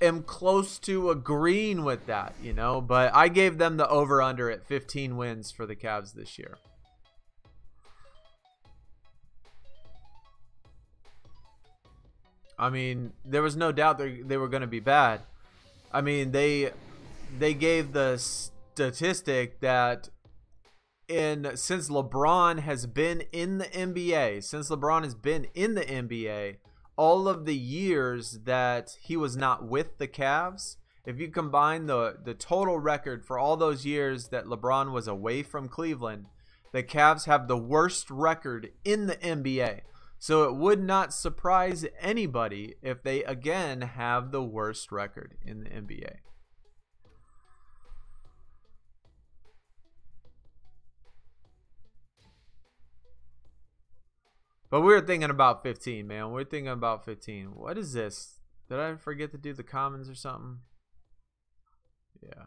am close to agreeing with that, you know. But I gave them the over-under at 15 wins for the Cavs this year. I mean, there was no doubt they were going to be bad. I mean, they gave the statistic that since LeBron has been in the NBA, all of the years that he was not with the Cavs, if you combine the total record for all those years that LeBron was away from Cleveland, the Cavs have the worst record in the NBA. So it would not surprise anybody if they again have the worst record in the NBA. But we were thinking about 15, man. We're thinking about 15. What is this? Did I forget to do the commons or something? Yeah.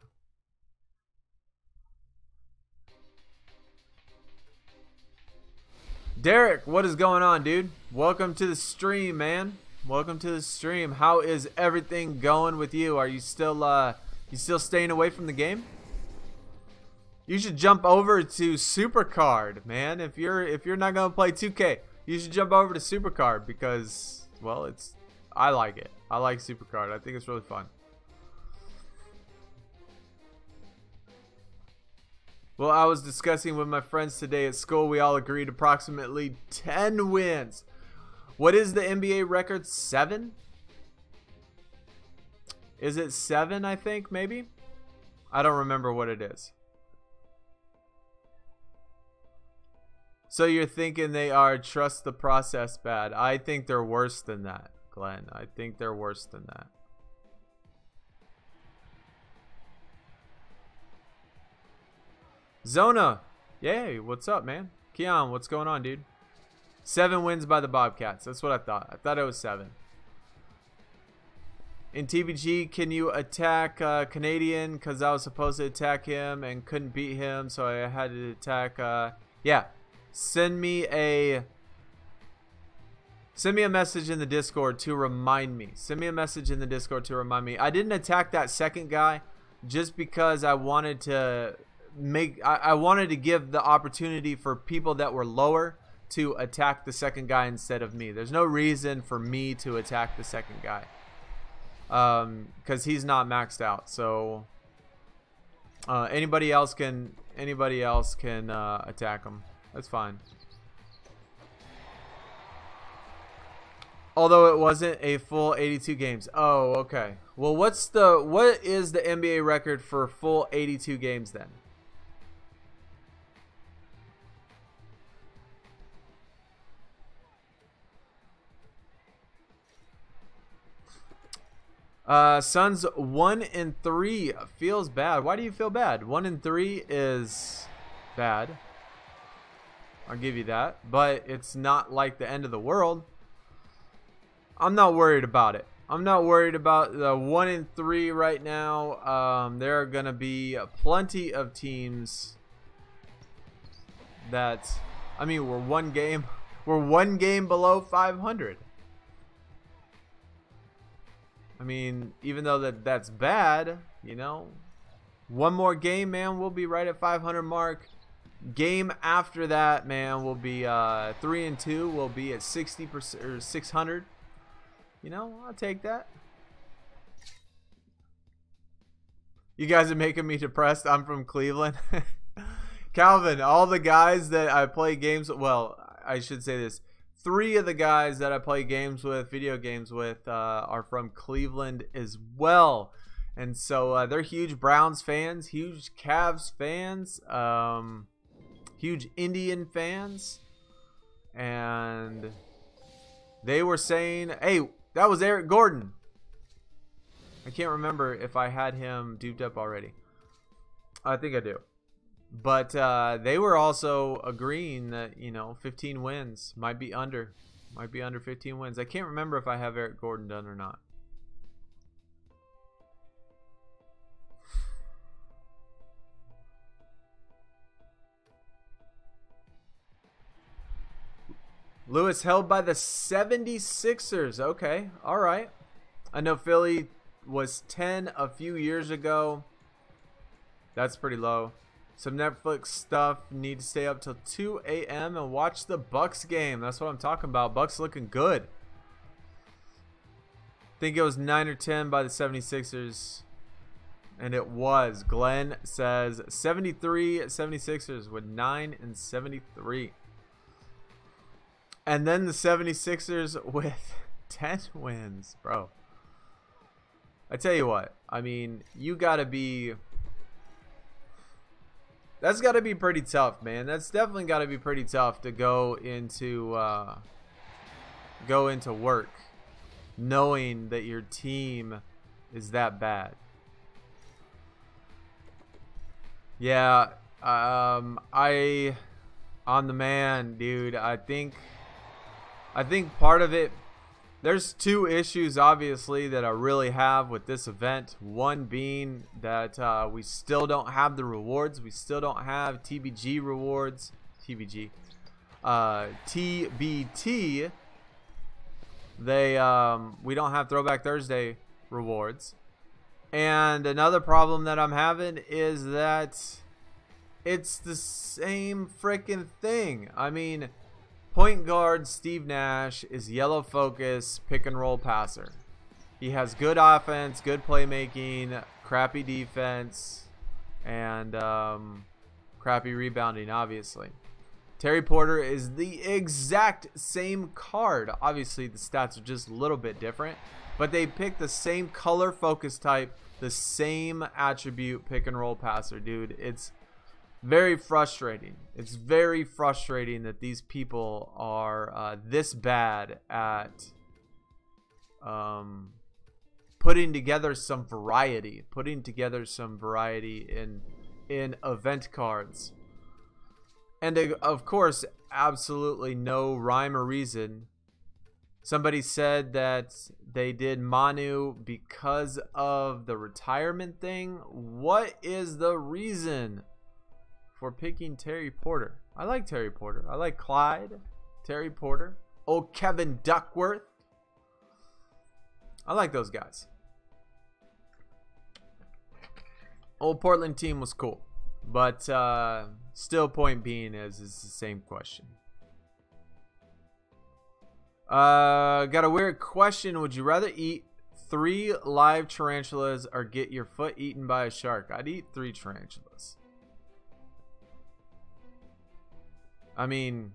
Derek, what is going on, dude? Welcome to the stream, man. Welcome to the stream. How is everything going with you? Are you still staying away from the game? You should jump over to Supercard, man. If you're not gonna play 2K, you should jump over to Supercard because, well, I like it. I like Supercard. I think it's really fun. Well, I was discussing with my friends today at school. We all agreed approximately 10 wins. What is the NBA record? 7? Is it 7, I think, maybe? I don't remember what it is. So you're thinking they are trust the process bad. I think they're worse than that, Glenn. I think they're worse than that. Zona, yay, what's up, man? Keon, what's going on, dude? 7 wins by the Bobcats. That's what I thought. I thought it was 7. In TBG, can you attack Canadian? Because I was supposed to attack him and couldn't beat him, so I had to attack. Yeah, send me a message in the Discord to remind me. Send me a message in the Discord to remind me. I didn't attack that second guy just because I wanted to I wanted to give the opportunity for people that were lower to attack the second guy instead of me. There's no reason for me to attack the second guy because he's not maxed out. So anybody else can attack him. That's fine. Although it wasn't a full 82 games. Oh, okay. Well, what is the NBA record for full 82 games then? Suns 1-3 feels bad. Why do you feel bad? 1-3 is bad. I'll give you that, but it's not like the end of the world. I'm not worried about it. I'm not worried about the 1-3 right now. There are gonna be plenty of teams that, I mean, we're one game below 500. I mean, even though that's bad, you know, one more game, man, we'll be right at 500 mark. Game after that, man, will be 3-2. We'll be at 60% or 600. You know, I'll take that. You guys are making me depressed. I'm from Cleveland. Calvin, all the guys that I play games with, well, I should say this. 3 of the guys that I play games with, video games with, are from Cleveland as well. And so they're huge Browns fans, huge Cavs fans, huge Indian fans. And they were saying, hey, that was Eric Gordon. I can't remember if I had him duped up already. I think I do. But they were also agreeing that, you know, 15 wins might be under 15 wins. I can't remember if I have Eric Gordon done or not. Lewis held by the 76ers. Okay, all right. I know Philly was 10 a few years ago. That's pretty low. Some Netflix stuff. Need to stay up till 2 a.m. and watch the Bucks game. That's what I'm talking about. Bucks looking good. Think it was 9 or 10 by the 76ers. And it was. Glenn says 73 76ers with 9 and 73. And then the 76ers with 10 wins, bro. I tell you what. I mean, you got to be... That's got to be pretty tough, man. That's definitely got to be pretty tough to go into work knowing that your team is that bad. Yeah, I'm the man, dude. I think I think part of it, there's two issues obviously that I really have with this event. One being that we still don't have the rewards. We still don't have TBG rewards. TBT. We don't have Throwback Thursday rewards. And another problem that I'm having is that it's the same freaking thing. I mean, point guard Steve Nash is yellow focus, pick and roll passer. He has good offense, good playmaking, crappy defense, and crappy rebounding, obviously. Terry Porter is the exact same card. Obviously, the stats are just a little bit different, but they pick the same color focus type, the same attribute pick and roll passer, dude. It's very frustrating. It's very frustrating that these people are this bad at putting together some variety, in event cards. And of course, absolutely no rhyme or reason. Somebody said that they did Manu because of the retirement thing. What is the reason for picking Terry Porter? I like Terry Porter. I like Clyde, Terry Porter, old Kevin Duckworth. I like those guys. Old Portland team was cool. But still, point being is the same question. Got a weird question. Would you rather eat 3 live tarantulas or get your foot eaten by a shark? I'd eat 3 tarantulas. I mean,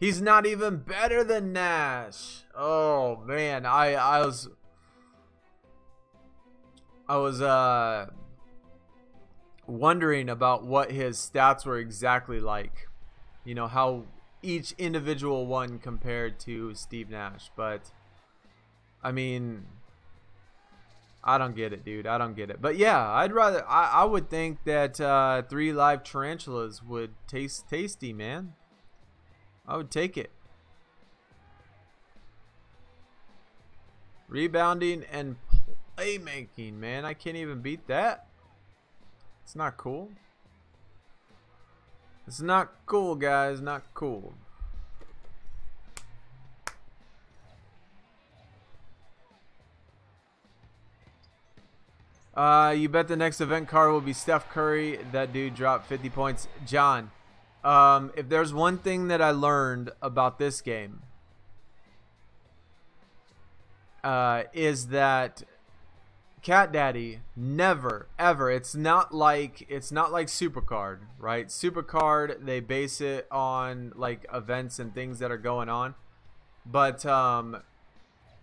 he's not even better than Nash. Oh man, I was wondering about what his stats were exactly like. You know, how each individual one compared to Steve Nash. But, I mean, I don't get it, dude. I don't get it. But, yeah, I would think that 3 live tarantulas would taste tasty, man. I would take it. Rebounding and playmaking, man. I can't even beat that. It's not cool. It's not cool, guys. Not cool. You bet the next event card will be Steph Curry. That dude dropped 50 points. John, if there's one thing that I learned about this game, is that Cat Daddy never ever, it's not like Supercard, right? Supercard, they base it on like events and things that are going on, but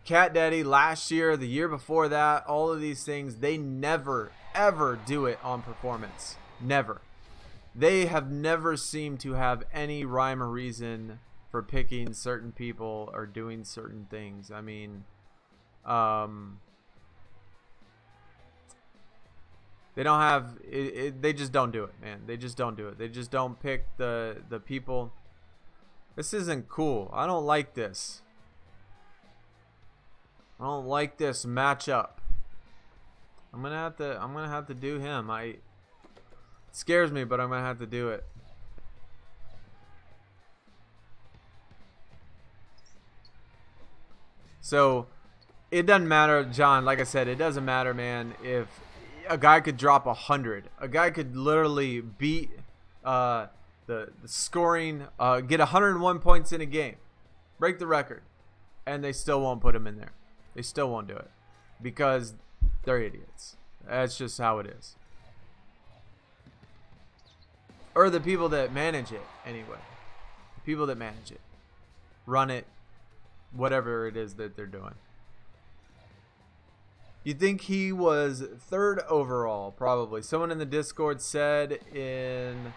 Cat Daddy last year, the year before that, all of these things, they never ever do it on performance. Never. They have never seemed to have any rhyme or reason for picking certain people or doing certain things. I mean, they don't have it, they just don't do it, man. They just don't do it. They just don't pick the people. This isn't cool. I don't like this. I don't like this matchup. I'm gonna have to do him. It scares me, but I'm gonna have to do it. So it doesn't matter, John. Like I said, it doesn't matter, man. If a guy could drop 100, a guy could literally beat the scoring, get 101 points in a game, break the record, and they still won't put him in there. They still won't do it because they're idiots. That's just how it is. Or the people that manage it, anyway. The people that manage it, run it, whatever it is that they're doing. You think he was 3rd overall? Probably. Someone in the Discord said in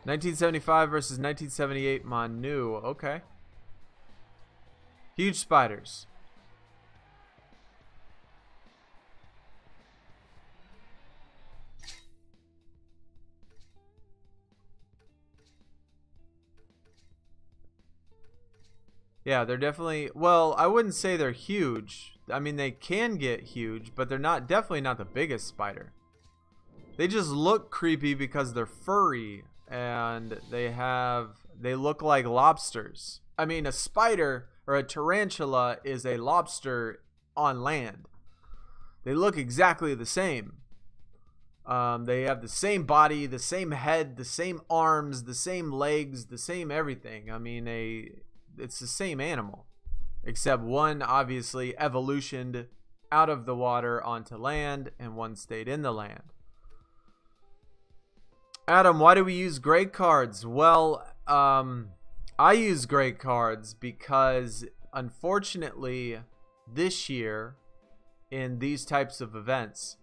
1975 versus 1978 Manu. Okay. Huge spiders. Yeah, they're definitely, well, I wouldn't say they're huge. I mean, they can get huge, but they're definitely not the biggest spider. They just look creepy because they're furry and they look like lobsters. I mean, a spider or a tarantula is a lobster on land. They look exactly the same. They have the same body, the same head, the same arms, the same legs, the same everything. I mean, it's the same animal, except one obviously evolutioned out of the water onto land and one stayed in the land. Adam, why do we use gray cards? Well, I use gray cards because unfortunately this year in these types of events,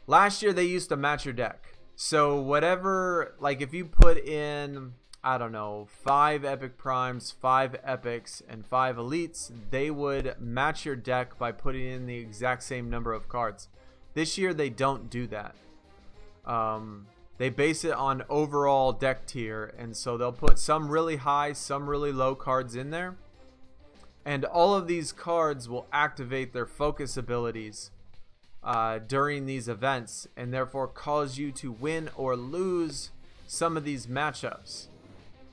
last year they used to match your deck. So whatever, like if you put in, I don't know, 5 epic primes, 5 epics, and 5 elites, they would match your deck by putting in the exact same number of cards. This year they don't do that. They base it on overall deck tier, and so they'll put some really high, some really low cards in there. And all of these cards will activate their focus abilities during these events, and therefore cause you to win or lose some of these matchups.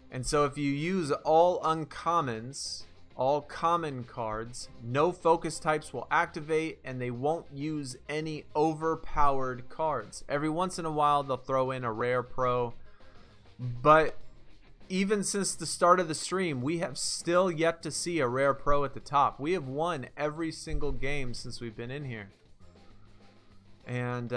And so if you use all uncommons, all common cards, no focus types will activate, and they won't use any overpowered cards. Every once in a while they'll throw in a rare pro, but even since the start of the stream we have still yet to see a rare pro at the top. We have won every single game since we've been in here, and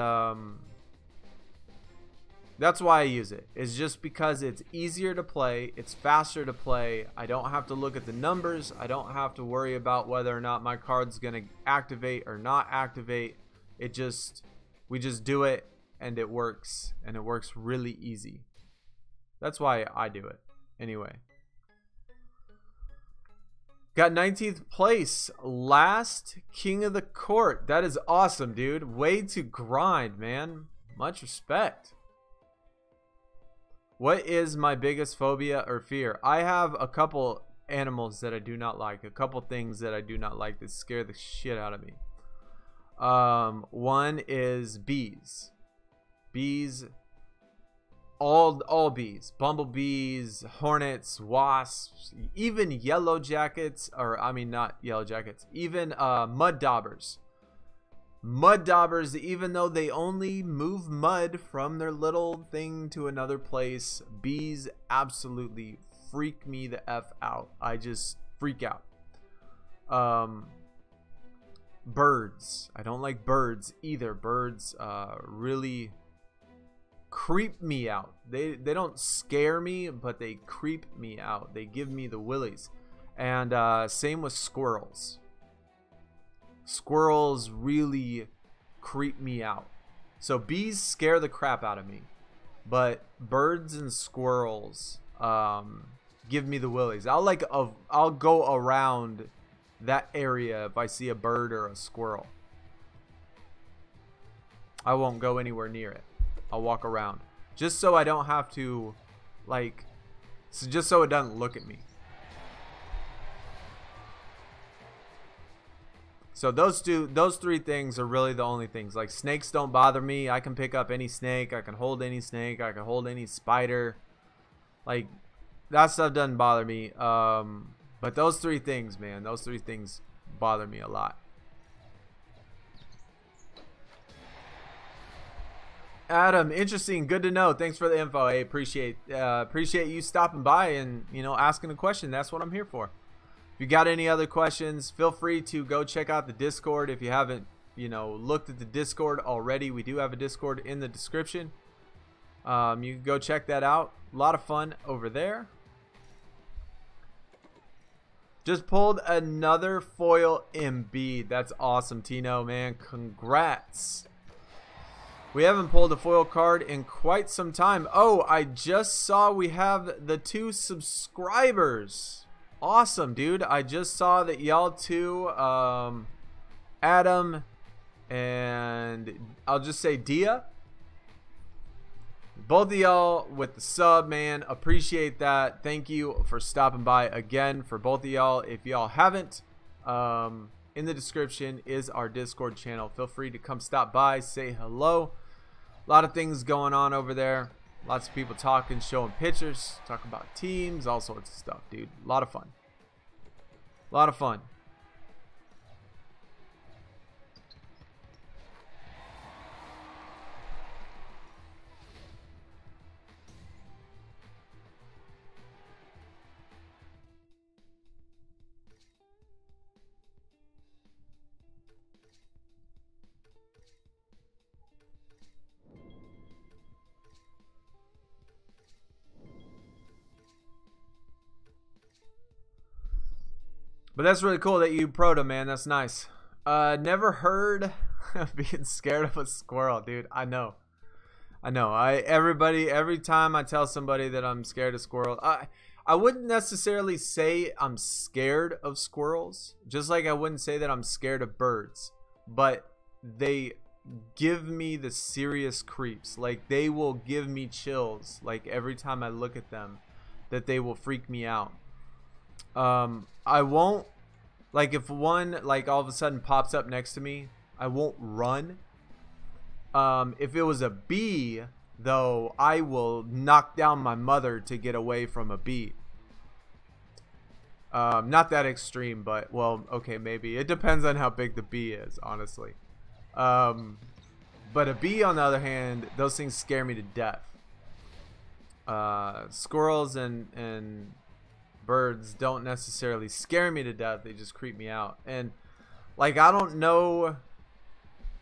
that's why I use it. It's just because it's easier to play, it's faster to play. I don't have to look at the numbers. I don't have to worry about whether or not my card's gonna activate or not activate. We just do it, and it works really easy. That's why I do it. Anyway. Got 19th place. Last King of the Court. That is awesome, dude. Way to grind, man. Much respect. What is my biggest phobia or fear? I have a couple animals that I do not like. A couple things that I do not like that scare the shit out of me. One is bees. Bees. All bees. Bumblebees, hornets, wasps, even yellow jackets. Or, I mean, not yellow jackets. Even mud daubers. Mud daubers, even though they only move mud from their little thing to another place, bees absolutely freak me the F out. I just freak out. Birds. I don't like birds either. Birds really creep me out. They don't scare me, but they creep me out. They give me the willies. And same with squirrels. Squirrels really creep me out. So bees scare the crap out of me, but birds and squirrels give me the willies. I'll go around that area if I see a bird or a squirrel. I won't go anywhere near it. I'll walk around just so I don't have to, just so it doesn't look at me. So those three things are really the only things. Like, snakes don't bother me. I can pick up any snake. I can hold any snake. I can hold any spider. Like, that stuff doesn't bother me. But those three things, man, those three things bother me a lot. Adam, interesting. Good to know. Thanks for the info. I appreciate you stopping by and, you know, asking a question. That's what I'm here for. If you got any other questions, feel free to go check out the Discord. If you haven't, you know, looked at the Discord already, we do have a Discord in the description. You can go check that out. A lot of fun over there. Just pulled another foil Embiid. That's awesome, Tino, man. Congrats. We haven't pulled a foil card in quite some time. Oh, I just saw we have the 2 subscribers. Awesome, dude. I just saw that y'all two, Adam and I'll just say Dia. both of y'all with the sub, man, appreciate that. Thank you for stopping by again. For both of y'all, if y'all haven't, in the description is our Discord channel. Feel free to come stop by, say hello. A lot of things going on over there. Lots of people talking, showing pictures, talking about teams, all sorts of stuff, dude. A lot of fun. A lot of fun. But that's really cool that you pro'd him, man. That's nice. Never heard of being scared of a squirrel, dude. I know. Every time I tell somebody that I'm scared of squirrels, I wouldn't necessarily say I'm scared of squirrels, just like I wouldn't say that I'm scared of birds, but they give me the serious creeps. Like, they will give me chills, like every time I look at them, that they will freak me out. I won't, like, if one like all of a sudden pops up next to me, I won't run. If it was a bee though, I will knock down my mother to get away from a bee. Not that extreme, but well, okay, maybe it depends on how big the bee is, honestly. But a bee, on the other hand, those things scare me to death. Squirrels and birds don't necessarily scare me to death, they just creep me out. And like, I don't know,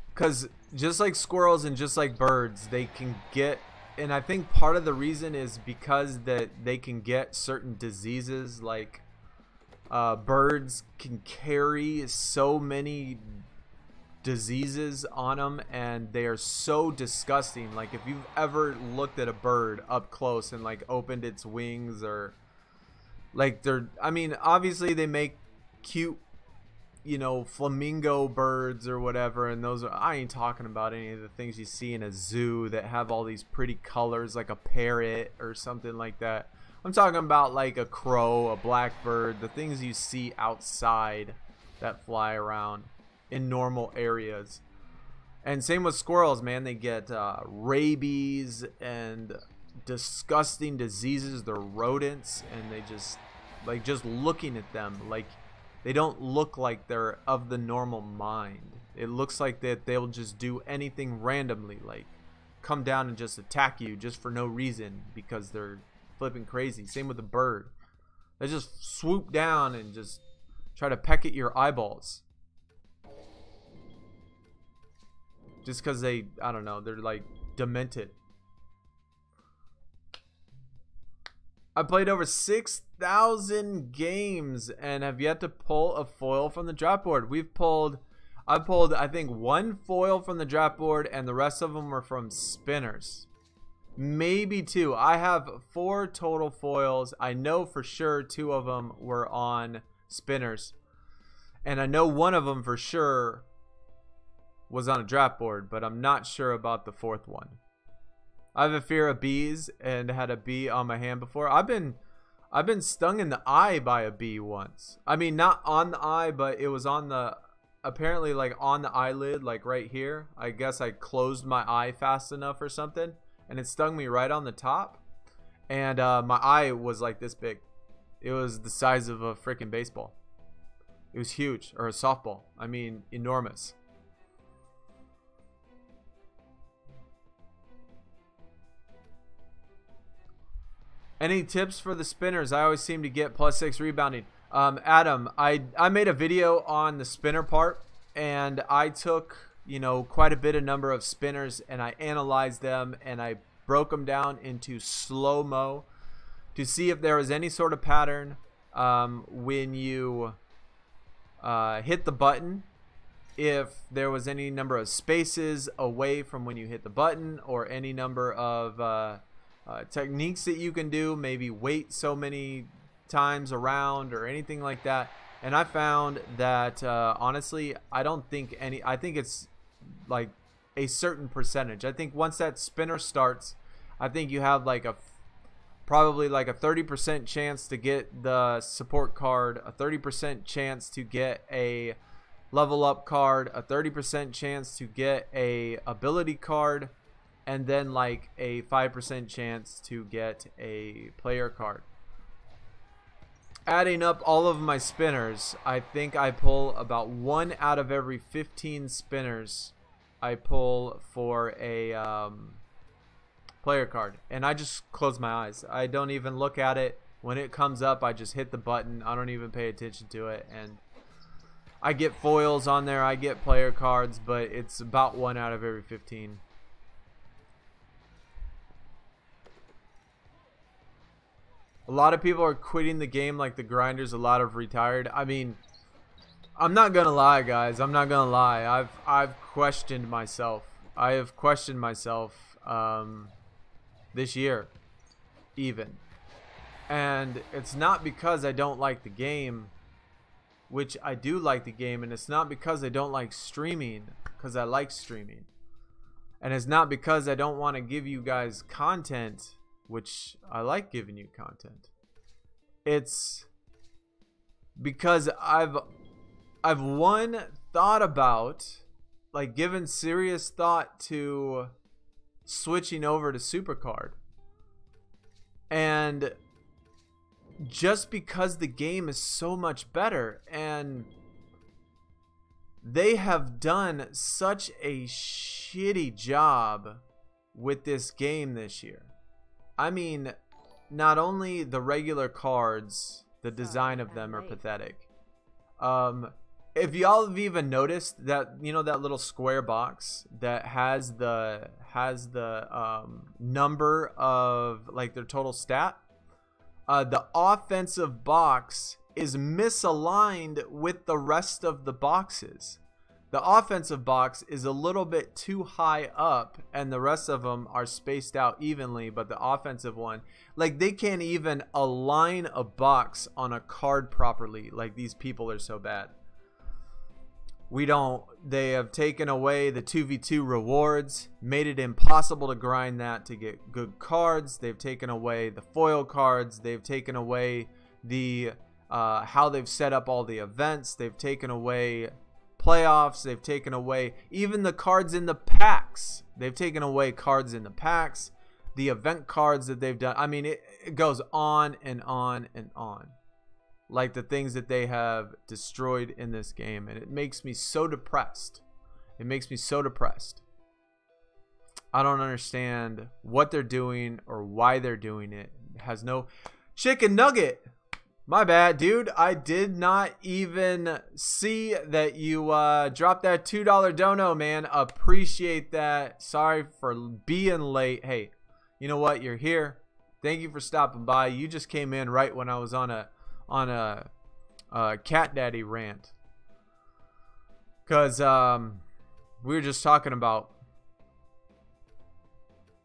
because just like squirrels and just like birds, they can get, and I think part of the reason is because that they can get certain diseases. Like birds can carry so many diseases on them, and they are so disgusting. Like, if you've ever looked at a bird up close and like opened its wings, or like, I mean, obviously they make cute, you know, flamingo birds or whatever, and those are, I ain't talking about any of the things you see in a zoo that have all these pretty colors, like a parrot or something like that. I'm talking about like a crow, a blackbird, the things you see outside that fly around in normal areas. And same with squirrels, man. They get rabies and disgusting diseases. They're rodents, and they just, like, just looking at them, like, they don't look like they're of the normal mind. It looks like that they'll just do anything randomly, like come down and just attack you just for no reason because they're flipping crazy. Same with the bird. They just swoop down and just try to peck at your eyeballs just because they, I don't know, they're like demented. I played over 6,000 games and have yet to pull a foil from the draft board. I pulled I think one foil from the draft board, and the rest of them were from spinners. Maybe two. I have 4 total foils. I know for sure 2 of them were on spinners, and I know one of them for sure was on a draft board, but I'm not sure about the 4th one. I have a fear of bees and had a bee on my hand before. I've been stung in the eye by a bee once. I mean, not on the eye, but it was on the, apparently like on the eyelid, like right here. I guess I closed my eye fast enough or something, and it stung me right on the top. And my eye was like this big. It was the size of a freaking baseball. It was huge, or a softball. I mean, enormous. Any tips for the spinners? I always seem to get +6 rebounding. Adam, I made a video on the spinner part, and I took, you know, quite a bit of number of spinners, and I analyzed them, and I broke them down into slow-mo to see if there was any sort of pattern when you hit the button, if there was any number of spaces away from when you hit the button, or any number of techniques that you can do, maybe wait so many times around or anything like that. And I found that honestly, I don't think I think it's like a certain percentage. I think once that spinner starts, I think you have like probably like a 30% chance to get the support card, a 30% chance to get a level up card, a 30% chance to get a ability card, and then like a 5% chance to get a player card. Adding up all of my spinners, I think I pull about 1 out of every 15 spinners I pull for a player card. And I just close my eyes. I don't even look at it. When it comes up, I just hit the button. I don't even pay attention to it. And I get foils on there. I get player cards, but it's about 1 out of every 15. A lot of people are quitting the game like the grinders. A lot have retired. I mean, I'm not gonna lie, guys. I'm not gonna lie. I've questioned myself. I have questioned myself this year, even. And it's not because I don't like the game, which I do like the game, and it's not because I don't like streaming, because I like streaming. And it's not because I don't want to give you guys content, which I like giving you content. It's because I've thought about, like, given serious thought to switching over to Supercard. And just because the game is so much better, and they have done such a shitty job with this game this year. I mean, not only the regular cards, the design of them are pathetic. If y'all have even noticed that, you know, that little square box that has the number of like their total stat, the offensive box is misaligned with the rest of the boxes. The offensive box is a little bit too high up, and the rest of them are spaced out evenly, but the offensive one, like, they can't even align a box on a card properly. Like, these people are so bad. They have taken away the 2v2 rewards, made it impossible to grind that to get good cards. They've taken away the foil cards. They've taken away the how they've set up all the events. They've taken away playoffs. They've taken away even the cards in the packs. They've taken away cards in the packs, the event cards that they've done. I mean, it goes on and on and on, like the things that they have destroyed in this game, and it makes me so depressed. It makes me so depressed. I don't understand what they're doing or why they're doing it. It has no chicken nugget. My bad, dude. I did not even see that you dropped that $2 dono, man. Appreciate that. Sorry for being late. Hey, you know what? You're here. Thank you for stopping by. You just came in right when I was on a cat daddy rant, because we were just talking about,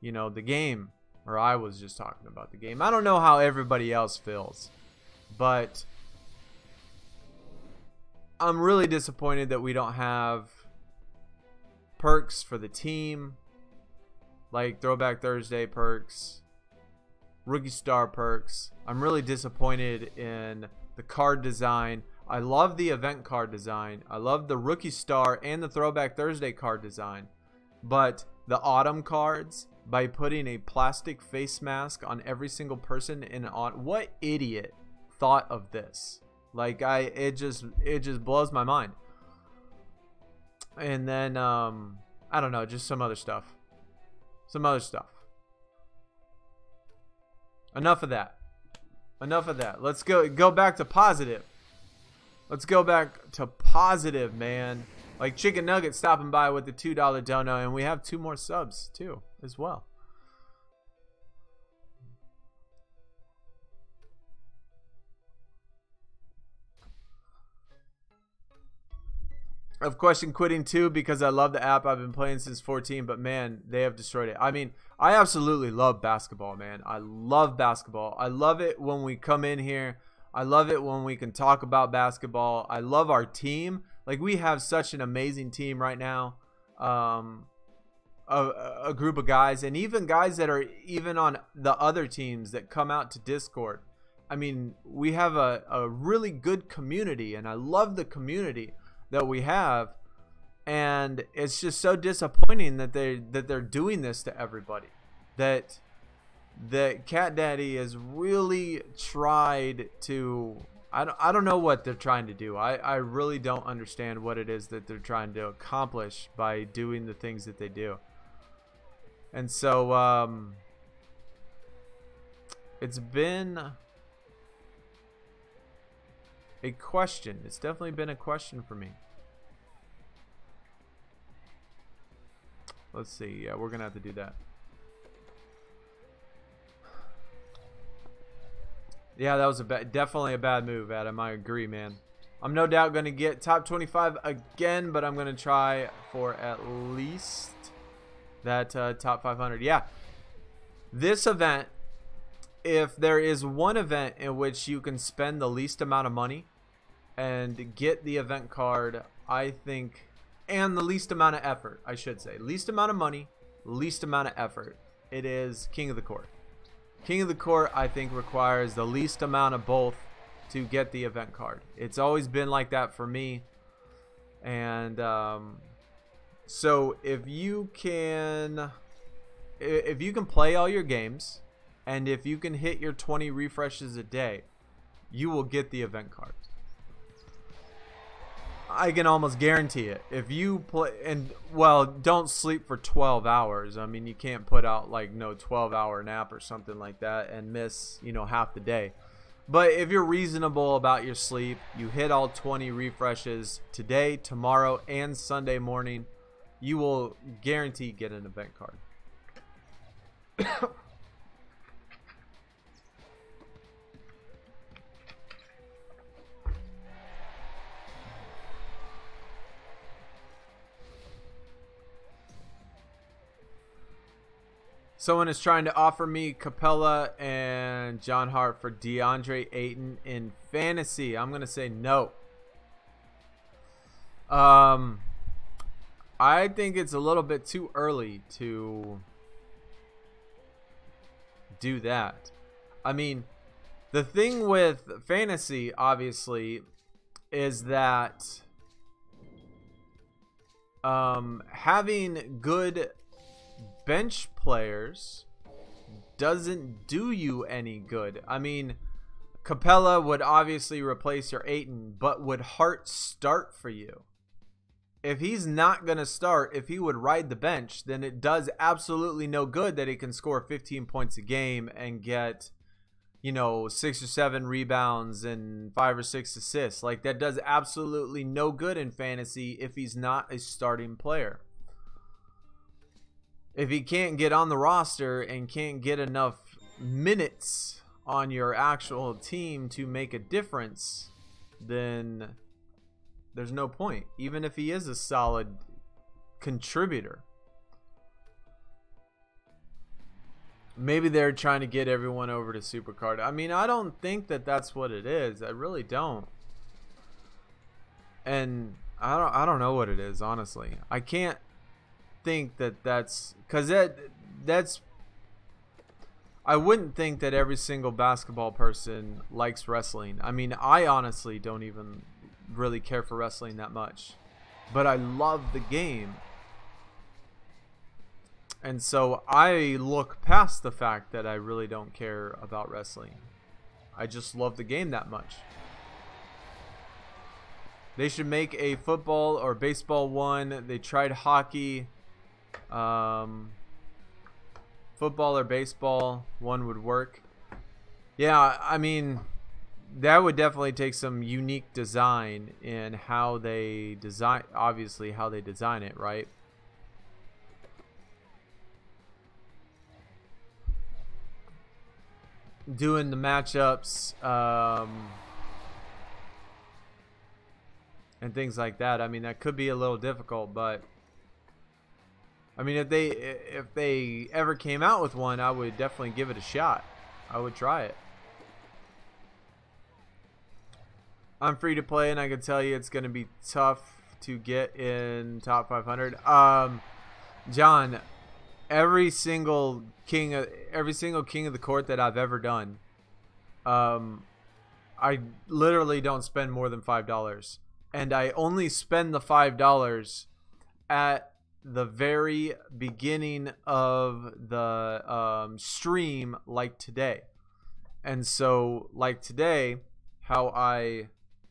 you know, the game, or I was just talking about the game. I don't know how everybody else feels, but I'm really disappointed that we don't have perks for the team, like Throwback Thursday perks, Rookie Star perks. I'm really disappointed in the card design. I love the event card design. I love the Rookie Star and the Throwback Thursday card design. But the autumn cards, by putting a plastic face mask on every single person in what idiot thought of this? Like, it just blows my mind. And then I don't know, just some other stuff. Enough of that. Enough of that. Let's go back to positive. Let's go back to positive, man. Like Chicken Nugget stopping by with the $2 dono, and we have 2 more subs too as well. I've questioned quitting too because I love the app. I've been playing since 14, but man, they have destroyed it. I mean, I absolutely love basketball, man. I love basketball. I love it when we come in here. I love it when we can talk about basketball. I love our team. Like, we have such an amazing team right now. a group of guys, and even guys that are even on the other teams that come out to Discord. I mean, we have a really good community, and I love the community that we have. And it's just so disappointing that they're doing this to everybody. That Cat Daddy has really tried to. I don't know what they're trying to do. I really don't understand what it is that they're trying to accomplish by doing the things that they do. And so it's been a question. It's definitely been a question for me. Let's see. Yeah, we're gonna have to do that. Yeah, that was definitely a bad move, Adam. I agree, man. I'm no doubt going to get top 25 again, but I'm going to try for at least that top 500. Yeah. This event, if there is one event in which you can spend the least amount of money and get the event card, I think, and the least amount of effort, I should say. Least amount of money, least amount of effort. It is King of the Court. King of the Court, I think, requires the least amount of both to get the event card. It's always been like that for me. And so if you can play all your games, and if you can hit your 20 refreshes a day, you will get the event card. I can almost guarantee it. If you play, and well, don't sleep for 12 hours. I mean, you can't put out like no 12-hour nap or something like that and miss, you know, half the day. But if you're reasonable about your sleep, you hit all 20 refreshes today, tomorrow, and Sunday morning, you will guarantee get an event card. Someone is trying to offer me Capella and John Hart for DeAndre Ayton in fantasy. I'm going to say no. I think it's a little bit too early to do that. I mean, the thing with fantasy, obviously, is that having good bench players doesn't do you any good. I mean, Capella would obviously replace your Ayton, but would Hart start for you? If he's not going to start, if he would ride the bench, then it does absolutely no good that he can score 15 points a game and get, you know, 6 or 7 rebounds and 5 or 6 assists. Like, that does absolutely no good in fantasy if he's not a starting player. If he can't get on the roster and can't get enough minutes on your actual team to make a difference, then there's no point, even if he is a solid contributor. Maybe they're trying to get everyone over to Supercard. I mean, I don't think that that's what it is. I really don't. And I don't know what it is, honestly. I can't think that that's because that's I wouldn't think that every single basketball person likes wrestling. I mean, I honestly don't even really care for wrestling that much, but I love the game, and so I look past the fact that I really don't care about wrestling. I just love the game that much. They should make a football or baseball one. They tried hockey. Football or baseball one would work. Yeah, I mean, that would definitely take some unique design in how they design, obviously how they design it, right? Doing the matchups and things like that. I mean, that could be a little difficult, but I mean, if they ever came out with one, I would definitely give it a shot. I would try it. I'm free to play, and I can tell you it's going to be tough to get in top 500. John, every single king of the court that I've ever done, I literally don't spend more than $5, and I only spend the $5 at the very beginning of the stream, like today. And so, like today,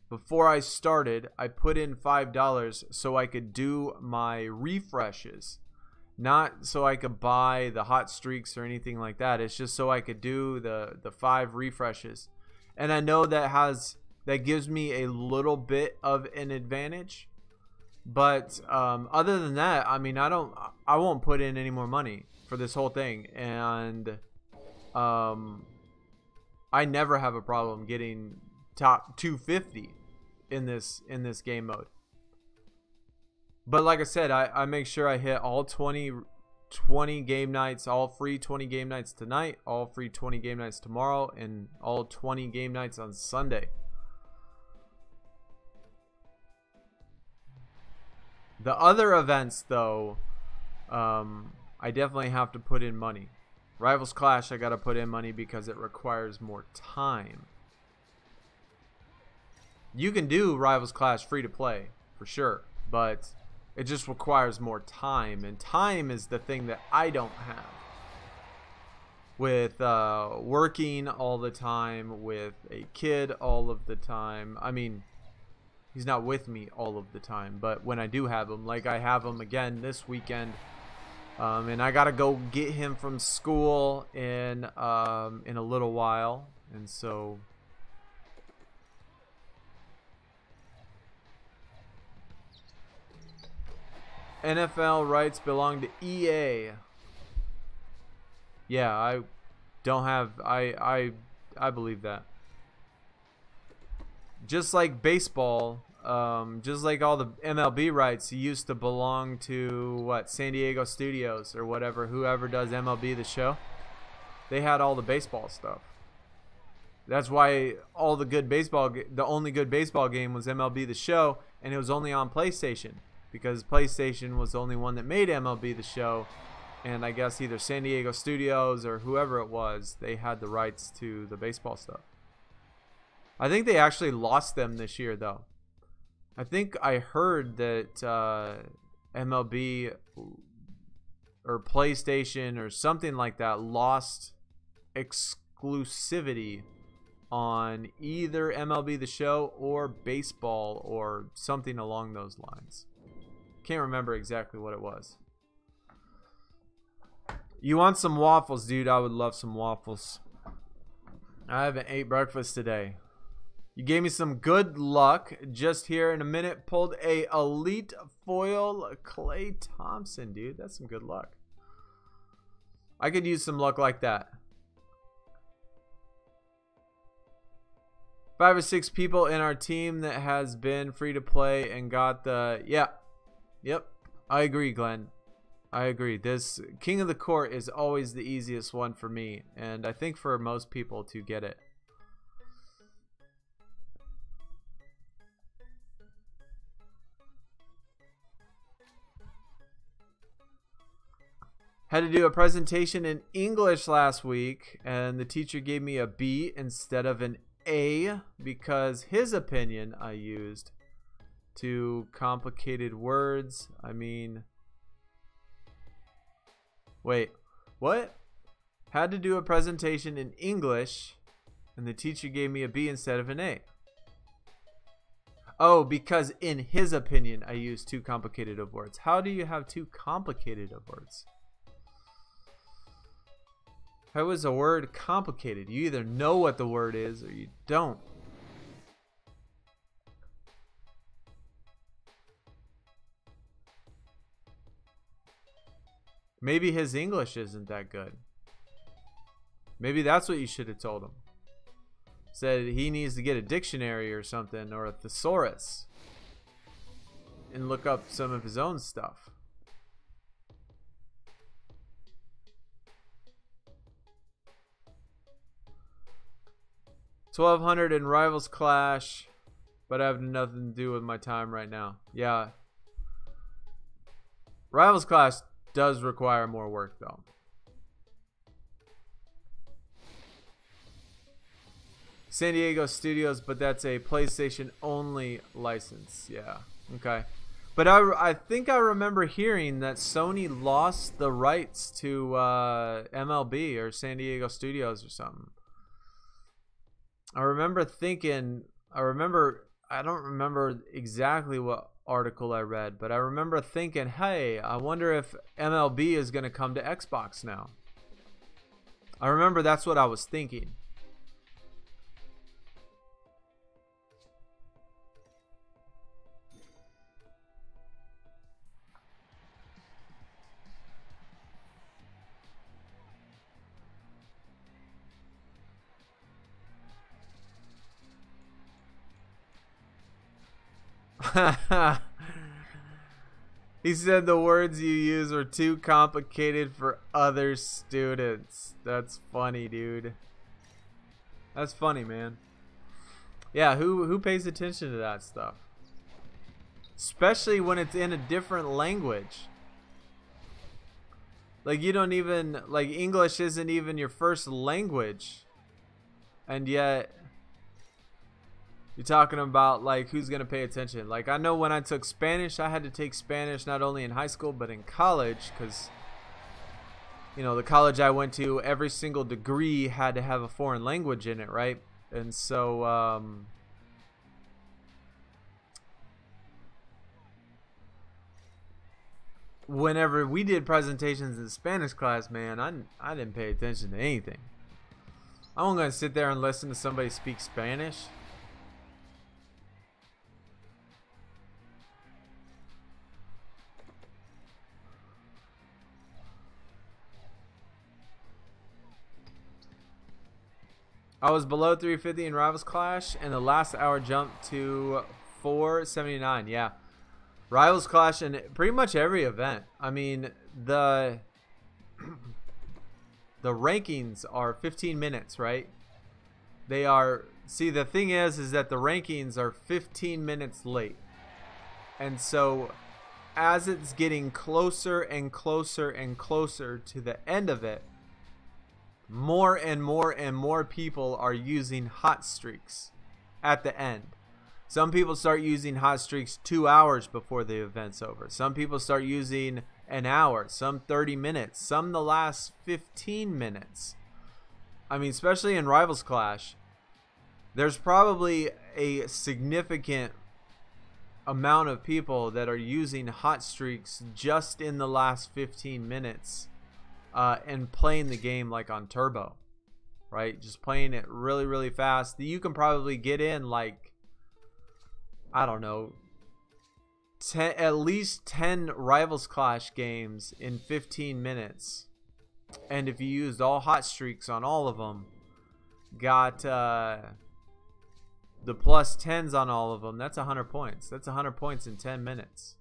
before I started, I put in $5 so I could do my refreshes. Not so I could buy the hot streaks or anything like that. It's just so I could do the 5 refreshes. And I know that gives me a little bit of an advantage. But other than that, I mean, I won't put in any more money for this whole thing. And I never have a problem getting top 250 in this game mode. But like I said, I make sure I hit all 20 game nights, all free 20 game nights tonight, all free 20 game nights tomorrow, and all 20 game nights on Sunday. The other events, though, I definitely have to put in money. Rivals Clash, I gotta put in money because it requires more time. You can do Rivals Clash free to play, for sure, but it just requires more time, and time is the thing that I don't have. With working all the time, with a kid all of the time. I mean, he's not with me all of the time, but when I do have him, like I have him again this weekend, and I gotta go get him from school in a little while, and so NFL rights belong to EA. Yeah, I don't have. I believe that. Just like baseball, just like all the MLB rights used to belong to what, San Diego Studios or whatever, whoever does MLB The Show. They had all the baseball stuff. That's why all the good baseball, the only good baseball game was MLB The Show, and it was only on PlayStation because PlayStation was the only one that made MLB The Show, and I guess either San Diego Studios or whoever it was, they had the rights to the baseball stuff. I think they actually lost them this year, though. I think I heard that MLB or PlayStation or something like that lost exclusivity on either MLB The Show or baseball or something along those lines. Can't remember exactly what it was. You want some waffles, dude? I would love some waffles. I haven't ate breakfast today. You gave me some good luck. Just here in a minute, pulled a elite foil Klay Thompson, dude. That's some good luck. I could use some luck like that. 5 or 6 people in our team that has been free to play and got the... Yeah. Yep. I agree, Glenn. I agree. This King of the Court is always the easiest one for me, and I think for most people to get it. Had to do a presentation in English last week, and the teacher gave me a B instead of an A because his opinion I used too complicated words. I mean, wait, what? Had to do a presentation in English, and the teacher gave me a B instead of an A. Oh, because in his opinion I used too complicated of words. How do you have too complicated of words? How is a word complicated? You either know what the word is or you don't. Maybe his English isn't that good. Maybe that's what you should have told him. Said he needs to get a dictionary or something, or a thesaurus, and look up some of his own stuff. $1,200 in Rivals Clash, but I have nothing to do with my time right now. Yeah. Rivals Clash, Does require more work though. San Diego Studios, but that's a PlayStation only license. Yeah. Okay. But I think I remember hearing that Sony lost the rights to MLB or San Diego Studios or something. I remember thinking, I don't remember exactly what article I read, but I remember thinking, hey, I wonder if MLB is going to come to Xbox now. I remember that's what I was thinking. He said the words you use were too complicated for other students. That's funny, dude. That's funny, man. Yeah, who pays attention to that stuff? Especially when it's in a different language. Like, you don't even, like, English isn't even your first language. And yet you're talking about, like, who's going to pay attention. Like, I know when I took Spanish, I had to take Spanish not only in high school, but in college. Because, you know, the college I went to, every single degree had to have a foreign language in it, right? And so, whenever we did presentations in Spanish class, man, I didn't pay attention to anything. I wasn't going to sit there and listen to somebody speak Spanish. I was below 350 in Rivals Clash, and the last hour jumped to 479. Yeah. Rivals Clash in pretty much every event. I mean, the rankings are 15 minutes, right? They are, see, the thing is that the rankings are 15 minutes late. And so as it's getting closer and closer and closer to the end of it, more and more and more people are using hot streaks at the end. Some people start using hot streaks 2 hours before the event's over. Some people start using an hour, some 30 minutes, some the last 15 minutes. I mean, especially in Rivals Clash, there's probably a significant amount of people that are using hot streaks just in the last 15 minutes. And playing the game like on turbo, right? Just playing it really, really fast. You can probably get in like, I don't know, at least 10 Rivals Clash games in 15 minutes. And if you used all hot streaks on all of them, got the plus 10s on all of them, that's 100 points. That's 100 points in 10 minutes.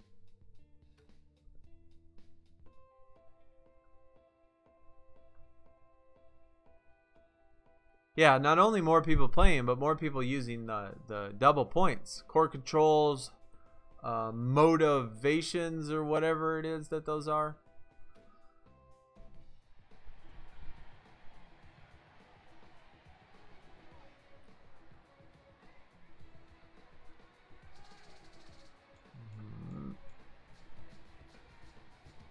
Yeah, not only more people playing, but more people using the double points, core controls, motivations, or whatever it is that those are.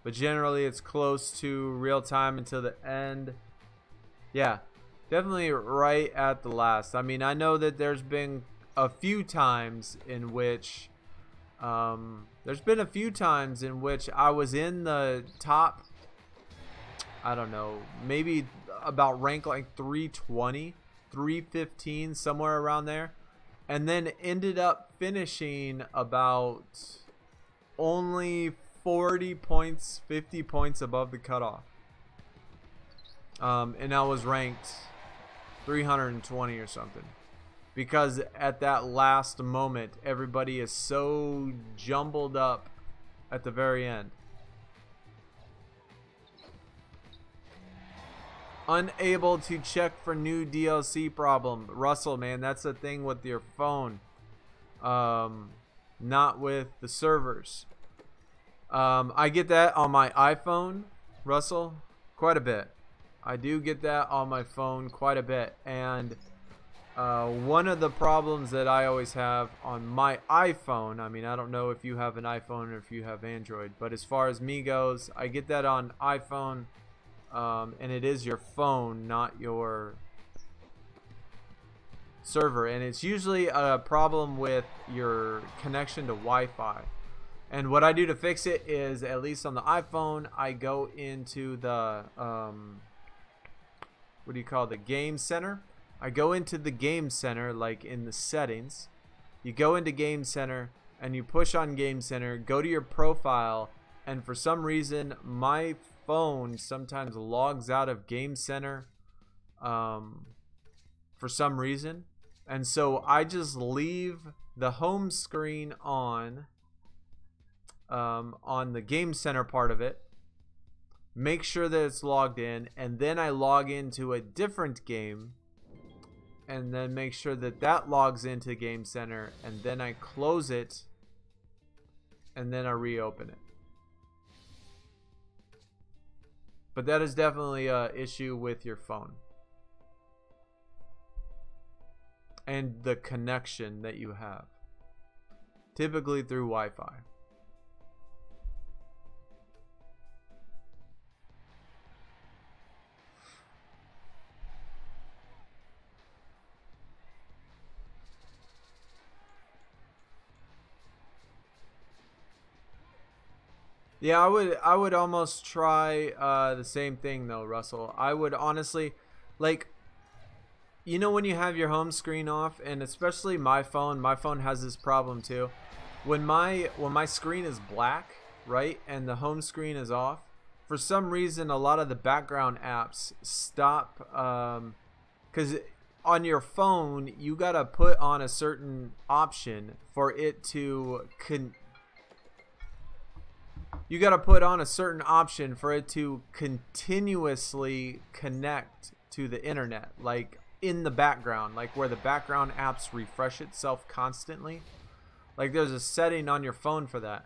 But generally it's close to real time until the end. Yeah. Definitely right at the last. I mean, I know that there's been a few times in which I was in the top, I don't know, maybe about rank like 320, 315, somewhere around there, and then ended up finishing about only 40 points, 50 points above the cutoff. And I was ranked 320 or something, because at that last moment everybody is so jumbled up at the very end. Unable to check for new DLC problem. Russell, man, that's the thing with your phone, not with the servers. I get that on my iPhone, Russell, quite a bit. I do get that on my phone quite a bit. And one of the problems that I always have on my iPhone, I mean, I don't know if you have an iPhone or if you have Android, but as far as me goes, I get that on iPhone, and it is your phone, not your server. And it's usually a problem with your connection to Wi-Fi. And what I do to fix it is, at least on the iPhone, I go into the, what do you call it, the game center. I go into the game center, like in the settings. You go into game center and you push on game center, go to your profile, and for some reason my phone sometimes logs out of game center for some reason. And so I just leave the home screen on the game center part of it, make sure that it's logged in, and then I log into a different game and then make sure that that logs into game center, and then I close it and then I reopen it. But that is definitely an issue with your phone and the connection that you have, typically through Wi-Fi. Yeah, I would almost try the same thing though, Russell. I would honestly, like, you know, when you have your home screen off, and especially my phone has this problem too. When my screen is black, right, and the home screen is off, for some reason a lot of the background apps stop, because on your phone you gotta put on a certain option for it to continuously connect to the internet, like in the background, like where the background apps refresh itself constantly. Like there's a setting on your phone for that.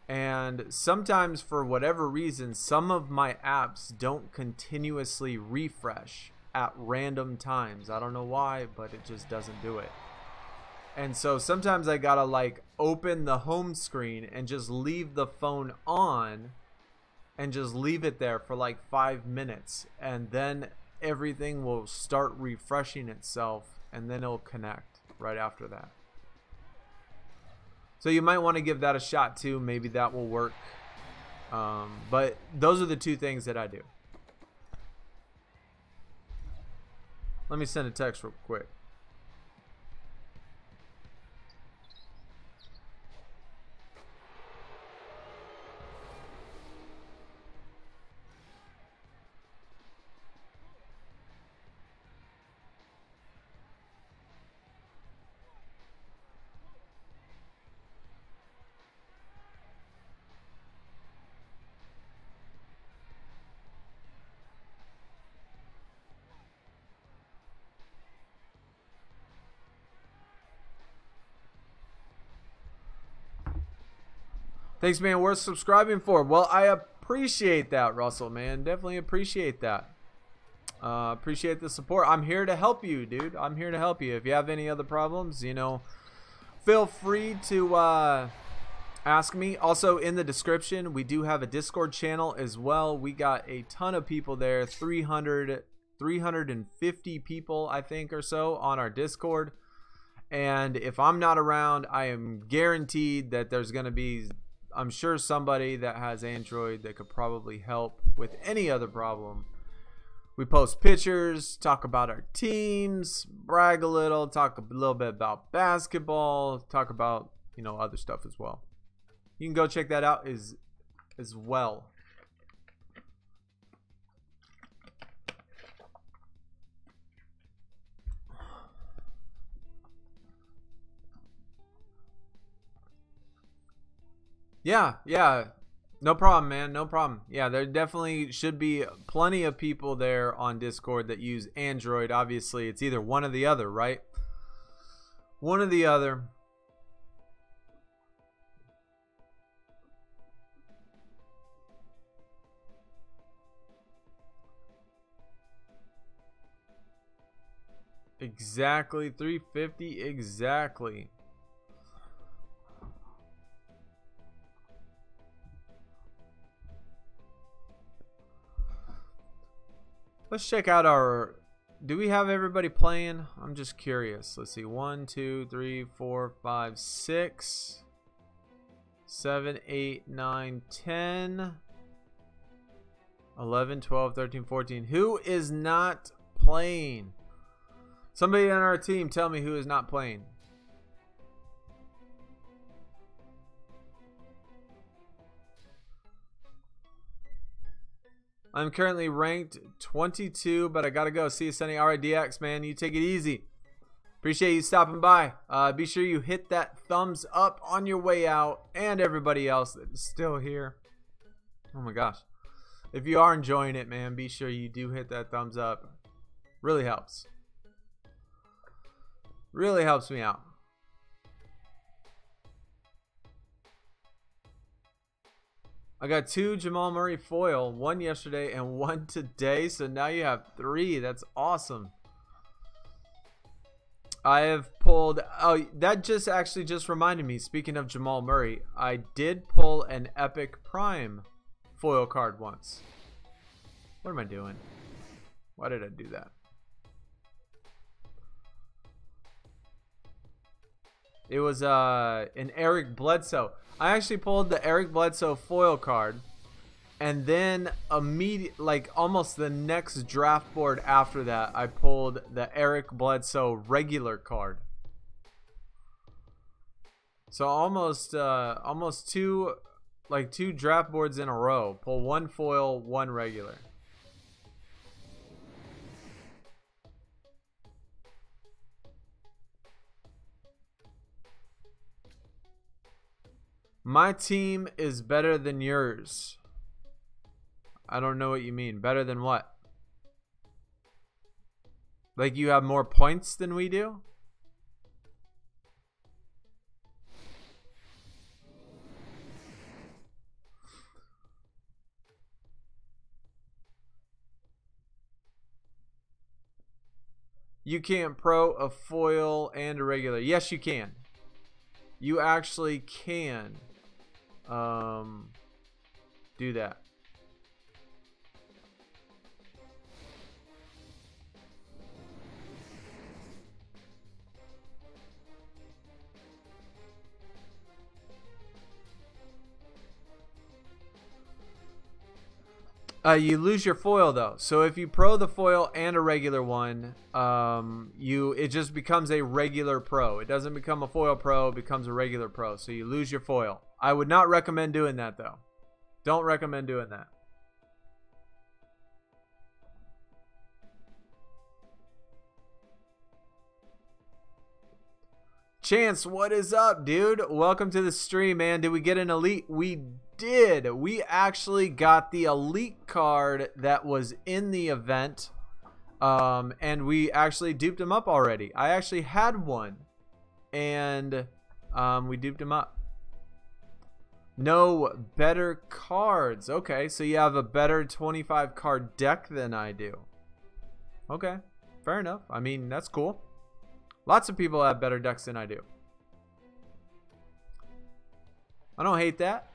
And sometimes for whatever reason, some of my apps don't continuously refresh at random times. I don't know why, but it just doesn't do it. And so sometimes I gotta like open the home screen and just leave the phone on and just leave it there for like 5 minutes, and then everything will start refreshing itself, and then it'll connect right after that. So you might want to give that a shot too. Maybe that will work. But those are the two things that I do. Let me send a text real quick. Thanks, man. Worth subscribing for. Well, I appreciate that, Russell, man. Definitely appreciate that. Appreciate the support. I'm here to help you, dude. I'm here to help you. If you have any other problems, you know, feel free to ask me. Also, in the description, we do have a Discord channel as well. We got a ton of people there. 350 people, I think, or so on our Discord. And if I'm not around, I am guaranteed that there's going to be, I'm sure, somebody that has Android that could probably help with any other problem. We post pictures, talk about our teams, brag a little, talk a little bit about basketball, talk about, you know, other stuff as well. You can go check that out as well. Yeah, no problem, man, no problem. Yeah, there definitely should be plenty of people there on Discord that use Android. Obviously, it's either one or the other, right? One or the other. Exactly, 350 exactly. Let's check out our... Do we have everybody playing? I'm just curious. Let's see. 1, 2, 3, 4, 5, 6, 7, 8, 9, 10, 11, 12, 13, 14. Who is not playing? Somebody on our team tell me who is not playing. I'm currently ranked 22, but I gotta go. See you, Sunny. Alright, DX, man. You take it easy. Appreciate you stopping by. Be sure you hit that thumbs up on your way out, and everybody else that is still here. Oh my gosh. If you are enjoying it, man, be sure you do hit that thumbs up. Really helps. Really helps me out. I got 2 Jamal Murray foil, 1 yesterday and 1 today, so now you have 3. That's awesome. I have pulled, oh, that just actually just reminded me, speaking of Jamal Murray, I did pull an Epic Prime foil card once. What am I doing? Why did I do that? It was an Eric Bledsoe. I actually pulled the Eric Bledsoe foil card, and then like almost the next draft board after that, I pulled the Eric Bledsoe regular card. So almost two draft boards in a row. Pull 1 foil, 1 regular. My team is better than yours. I don't know what you mean. Better than what? Like you have more points than we do? You can't pro a foil and a regular. Yes, you can. You actually can do that. You lose your foil though. So if you pro the foil and a regular one, it just becomes a regular pro. It doesn't become a foil pro, it becomes a regular pro. So you lose your foil. I would not recommend doing that though. Don't recommend doing that. Chance, what is up, dude? Welcome to the stream, man. Did we get an elite? We did. We actually got the elite card that was in the event, and we actually duped him up already. I actually had one, and we duped him up. No better cards. Okay, so you have a better 25 card deck than I do. Okay, fair enough. I mean, that's cool. Lots of people have better decks than I do. I don't hate that.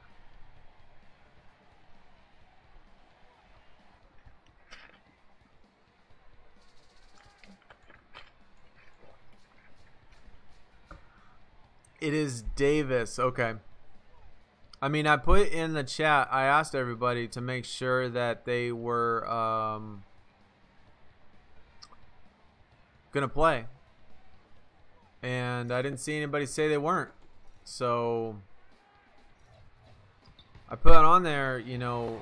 It is Davis. Okay. I mean, I put in the chat, I asked everybody to make sure that they were gonna play. And I didn't see anybody say they weren't. So I put on there, you know,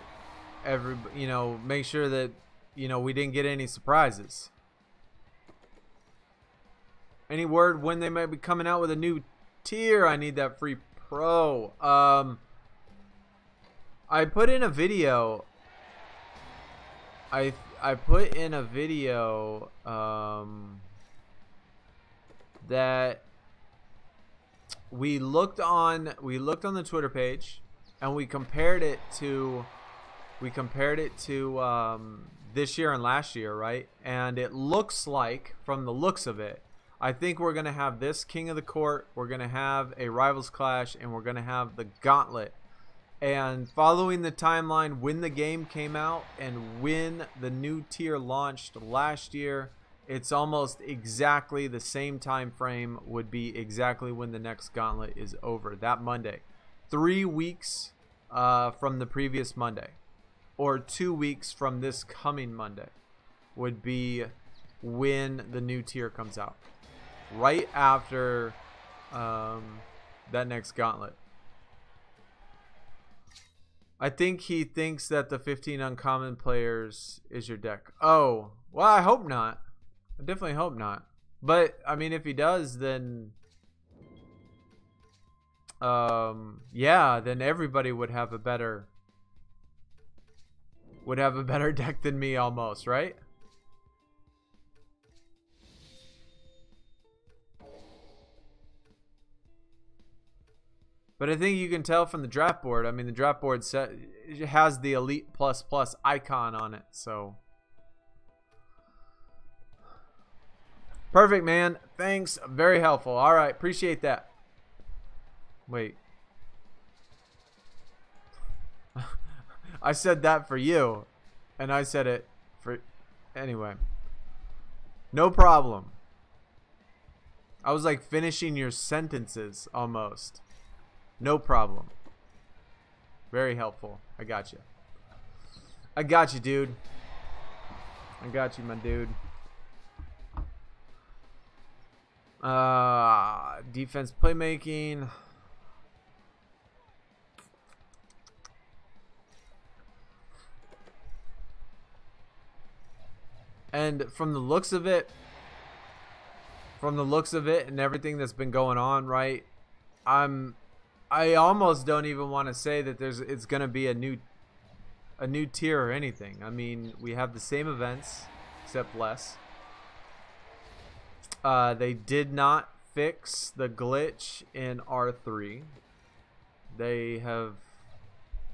make sure that, you know, we didn't get any surprises. Any word when they might be coming out with a new tier? I need that free pro. I put in a video. I put in a video that we looked on the Twitter page and we compared it to we compared it to this year and last year, right? And it looks like, from the looks of it, I think we're going to have this King of the Court, we're going to have a Rivals Clash, and we're going to have the Gauntlet. And following the timeline, when the game came out and when the new tier launched last year, it's almost exactly the same time frame, would be exactly when the next Gauntlet is over, that Monday. 3 weeks from the previous Monday, or 2 weeks from this coming Monday, would be when the new tier comes out. Right after that next Gauntlet. I think he thinks that the 15 uncommon players is your deck. Oh, well, I hope not. I definitely hope not. But I mean, if he does, then yeah, then everybody would have a better deck than me almost, right? But I think you can tell from the draft board. I mean, the draft board it has the Elite Plus Plus icon on it, so perfect, man. Thanks, very helpful. All right, appreciate that. Wait, I said that for you, and I said it for anyway. No problem. I was like finishing your sentences almost. No problem. Very helpful. I got you. I got you, dude. I got you, my dude. Defense playmaking. And from the looks of it, and everything that's been going on, right? I almost don't even want to say that it's gonna be a new tier or anything. I mean, we have the same events except less. They did not fix the glitch in R3. They have,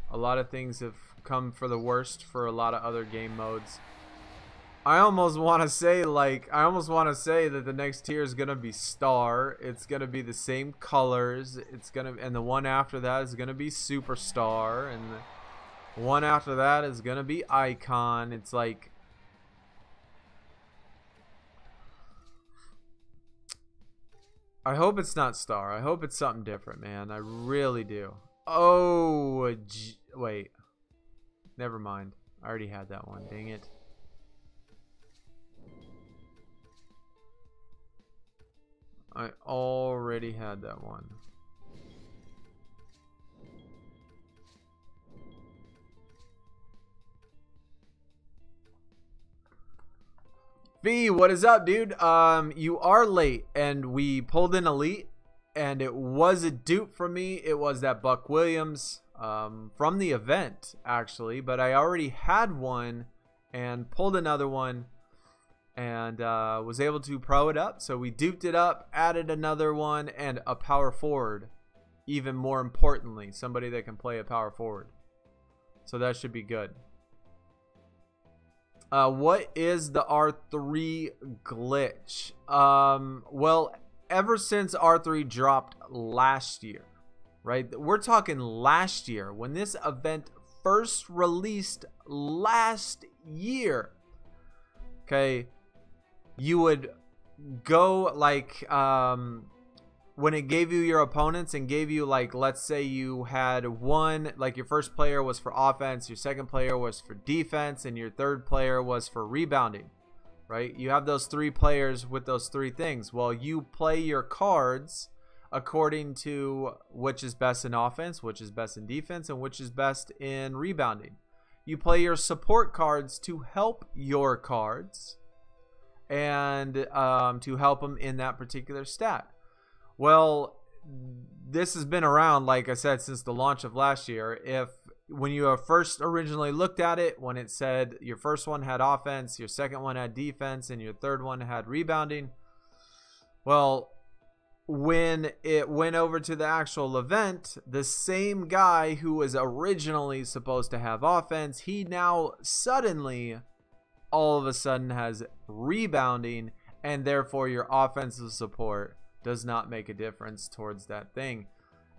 a lot of things have come for the worst for a lot of other game modes. I almost want to say that the next tier is gonna be Star. It's gonna be the same colors. And the one after that is gonna be Superstar, and the one after that is gonna be Icon. It's like, I hope it's not Star. I hope it's something different, man. I really do. Oh, wait. Never mind. I already had that one. Dang it. I already had that one. V, what is up, dude? You are late, and we pulled in Elite, and it was a dupe for me. It was that Buck Williams from the event, actually, but I already had one and pulled another one. And was able to pro it up. So we duped it up, added another one, and a power forward. Even more importantly, somebody that can play a power forward. So that should be good. What is the R3 glitch? Well, ever since R3 dropped last year, right? We're talking last year, when this event first released last year. Okay. You would go like when it gave you your opponents and gave you, like, let's say you had one, like your first player was for offense, your second player was for defense, and your third player was for rebounding, right? You have those three players with those three things. Well, you play your cards according to which is best in offense, which is best in defense, and which is best in rebounding. You play your support cards to help your cards and to help them in that particular stat. Well, this has been around, like I said, since the launch of last year. When you first originally looked at it, when it said your first one had offense, your second one had defense, and your third one had rebounding, well, when it went over to the actual event, the same guy who was originally supposed to have offense, he now suddenly, all of a sudden, has rebounding, and therefore your offensive support does not make a difference towards that thing.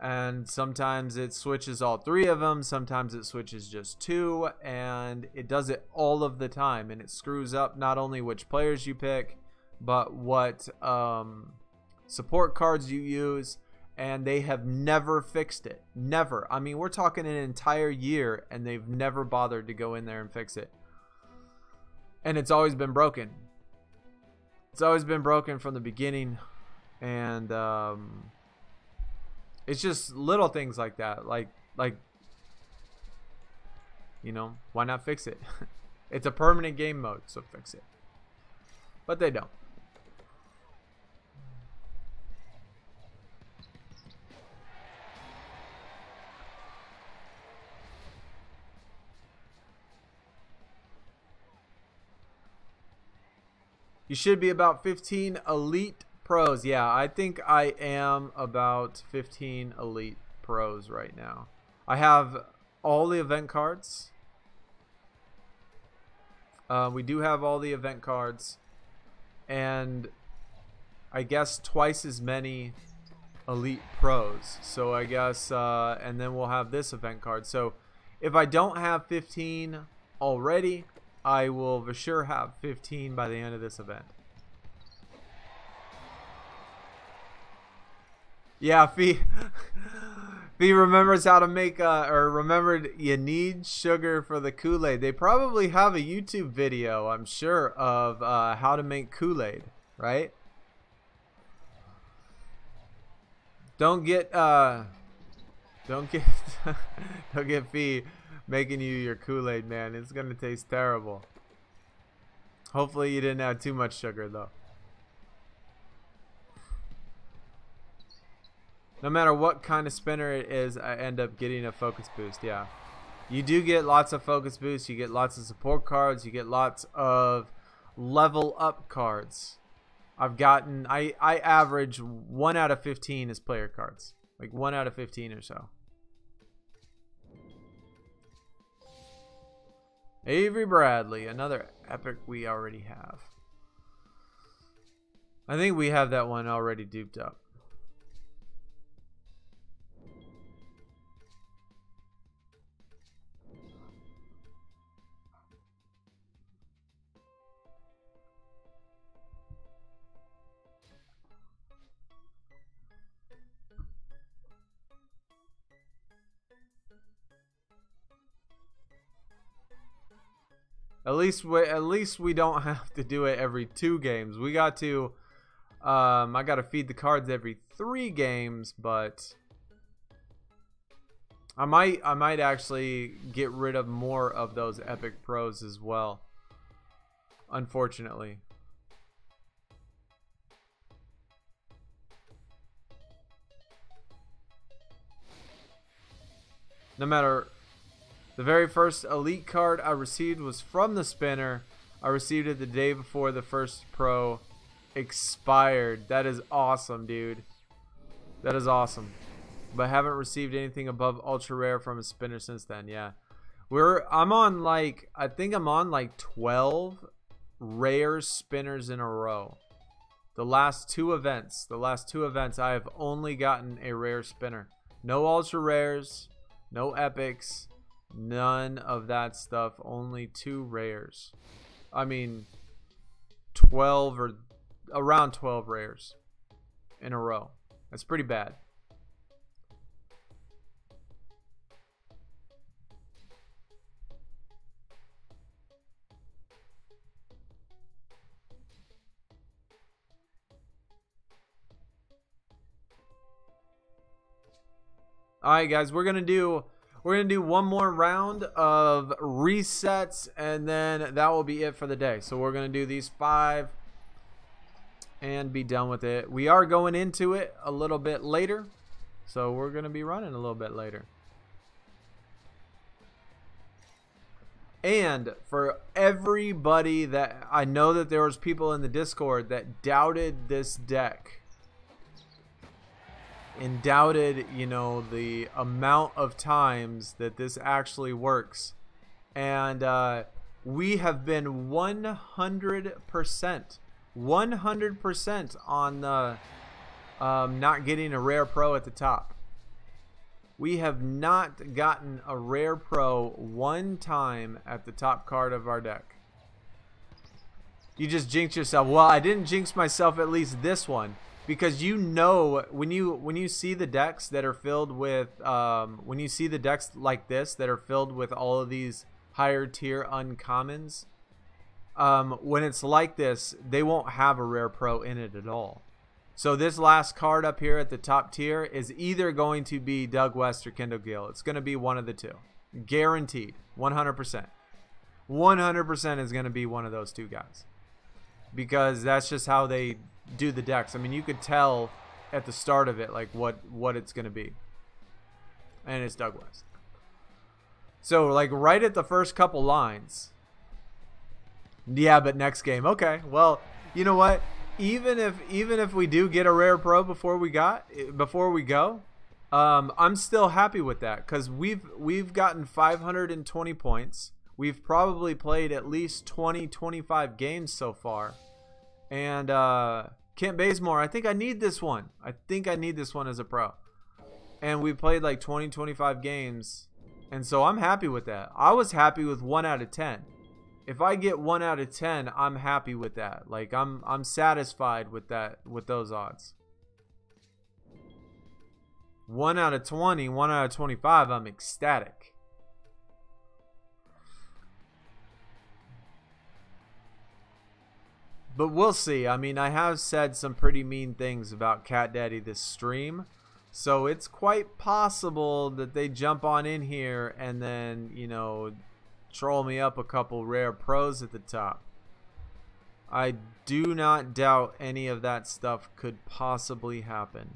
And sometimes it switches all three of them, sometimes it switches just two, and it does it all of the time, and it screws up not only which players you pick, but what support cards you use, and they have never fixed it. Never. I mean, we're talking an entire year, and they've never bothered to go in there and fix it. And it's always been broken. It's always been broken from the beginning, and it's just little things like that, like you know, why not fix it? It's a permanent game mode, so fix it. But they don't. You should be about 15 elite pros. Yeah, I think I am about 15 elite pros right now. I have all the event cards. We do have all the event cards, and I guess twice as many elite pros. So I guess and then we'll have this event card. So if I don't have 15 already, I will for sure have 15 by the end of this event. Yeah, Fee remembers how to make or remembered you need sugar for the Kool-Aid. They probably have a YouTube video, I'm sure, of how to make Kool-Aid, right? Don't get don't get Fee making you your Kool-Aid, man. It's gonna taste terrible. Hopefully you didn't add too much sugar though. No matter what kind of spinner it is, I end up getting a focus boost. Yeah, you do get lots of focus boosts, you get lots of support cards, you get lots of level up cards. I've gotten, I average 1 out of 15 as player cards, like 1 out of 15 or so. Avery Bradley, another epic we already have. I think we have that one already duped up. At least we don't have to do it every 2 games. We got to I got to feed the cards every 3 games, but I might actually get rid of more of those epic pros as well. Unfortunately. No matter, the very first elite card I received was from the spinner. I received it the day before the first pro expired. That is awesome, dude. That is awesome. But I haven't received anything above ultra rare from a spinner since then. Yeah, I'm on like, I think I'm on like 12 rare spinners in a row. The last two events I have only gotten a rare spinner. No ultra rares, no epics, none of that stuff. Only 2 rares. I mean 12 or around 12 rares in a row. That's pretty bad. Alright guys, we're gonna do one more round of resets, and then that will be it for the day. So we're gonna do these 5 and be done with it. We are going into it a little bit later, so we're gonna be running a little bit later. And for everybody that, I know that there was people in the Discord that doubted this deck. and doubted, you know, the amount of times that this actually works. And we have been 100% on the not getting a rare pro at the top. We have not gotten a rare pro one time at the top card of our deck. You just jinxed yourself. Well, I didn't jinx myself, at least this one, because you know when you see the decks that are filled with when you see the decks like this that are filled with all of these higher tier uncommons, when it's like this, they won't have a rare pro in it at all. So this last card up here at the top tier is either going to be Doug West or Kendall Gill. It's going to be one of the two, guaranteed. 100% is going to be one of those two guys, because that's just how they do the decks. I mean, you could tell at the start of it like what it's going to be, and it's Doug West. So like right at the first couple lines, yeah, but next game, okay, well, you know what, even if we do get a rare pro before we go, I'm still happy with that, because we've gotten 520 points. We've probably played at least 20-25 games so far. And Kent Bazemore, I think I need this one. I think I need this one as a pro. And we played like 20-25 games. And so I'm happy with that. I was happy with 1 out of 10. If I get 1 out of 10, I'm happy with that. Like I'm satisfied with that, with those odds. 1 out of 20, 1 out of 25, I'm ecstatic. But we'll see. I mean, I have said some pretty mean things about Cat Daddy this stream, so it's quite possible that they jump on in here and then, you know, troll me up a couple rare pros at the top. I do not doubt any of that stuff could possibly happen.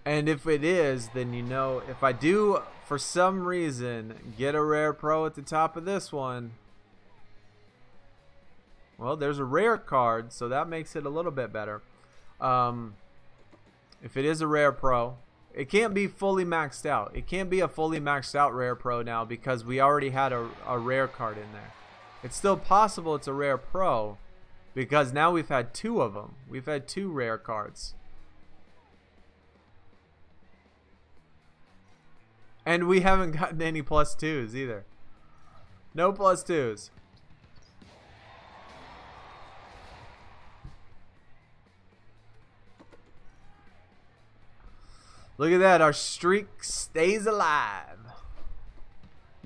And if it is, then, you know, if I do for some reason get a rare pro at the top of this one, well, there's a rare card, so that makes it a little bit better. If it is a rare pro, it can't be fully maxed out. It can't be a fully maxed out rare pro now, because we already had a rare card in there. It's still possible it's a rare pro, because now we've had 2 of them. We've had 2 rare cards. And we haven't gotten any +2s either. No +2s. Look at that. Our streak stays alive.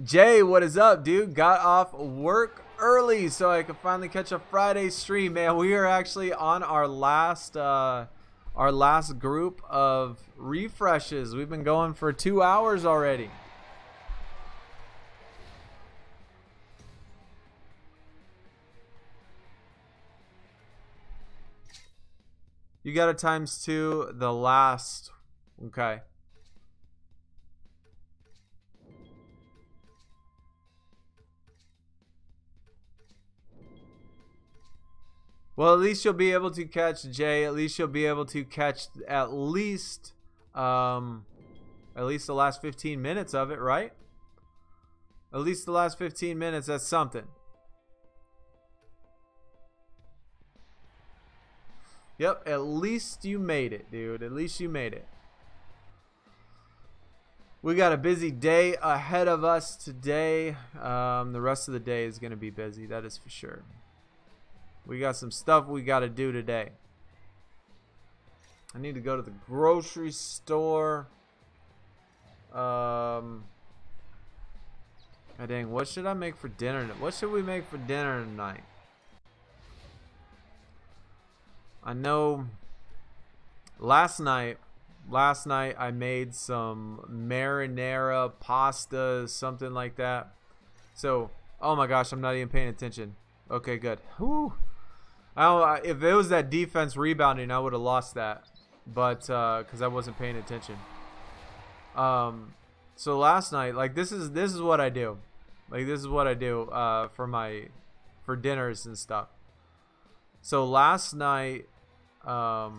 Jay, what is up, dude? Got off work early so I could finally catch a Friday stream. Man, we are actually on our last group of refreshes. We've been going for 2 hours already. You got a ×2 the last. Okay. Well, at least you'll be able to catch, Jay. At least you'll be able to catch at least the last 15 minutes of it, right? At least the last 15 minutes, that's something. Yep, at least you made it, dude. At least you made it. We got a busy day ahead of us today. The rest of the day is going to be busy, that is for sure. We got some stuff we got to do today. I need to go to the grocery store. God dang, what should I make for dinner? What should we make for dinner tonight? I know last night I made some marinara pasta, something like that. So, oh my gosh, I'm not even paying attention. Okay, good. Whew. If it was that defense rebounding, I would have lost that. but because I wasn't paying attention. So last night, like this is what I do. Like this is what I do for dinners and stuff. So last night, I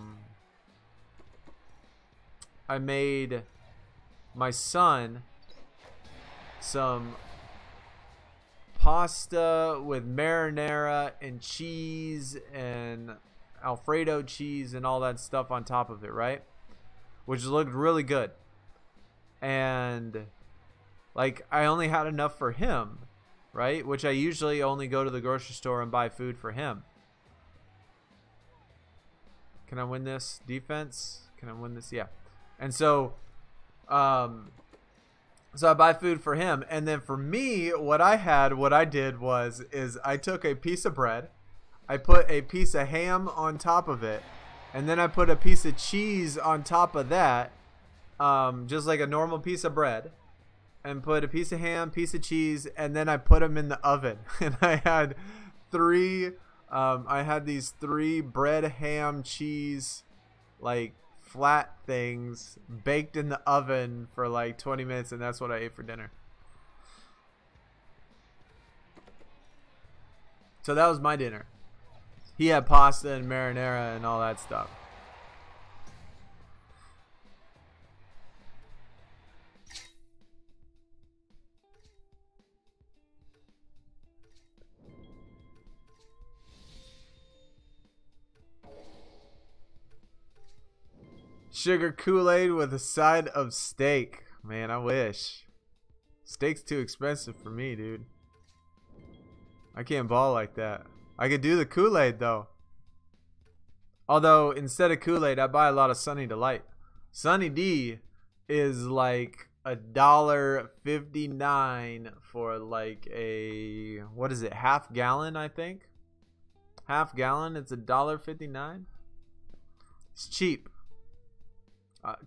made my son some pasta with marinara and cheese and Alfredo cheese and all that stuff on top of it, right? Which looked really good. And like I only had enough for him, right? Which I usually only go to the grocery store and buy food for him. Can I win this defense? Can I win this? Yeah. And so so I buy food for him, and then for me, what I did was I took a piece of bread, I put a piece of ham on top of it, and then I put a piece of cheese on top of that, just like a normal piece of bread, and put a piece of ham, piece of cheese, and then I put them in the oven. And I had these three bread, ham, cheese, like flat things baked in the oven for like 20 minutes, and that's what I ate for dinner. So that was my dinner. He had pasta and marinara and all that stuff. Sugar Kool-Aid with a side of steak. Man, I wish. Steak's too expensive for me, dude. I can't ball like that. I could do the Kool-Aid, though. Although, instead of Kool-Aid, I buy a lot of Sunny Delight. Sunny D is like $1.59 for like a, what is it, half gallon, I think? Half gallon, it's $1.59. It's cheap.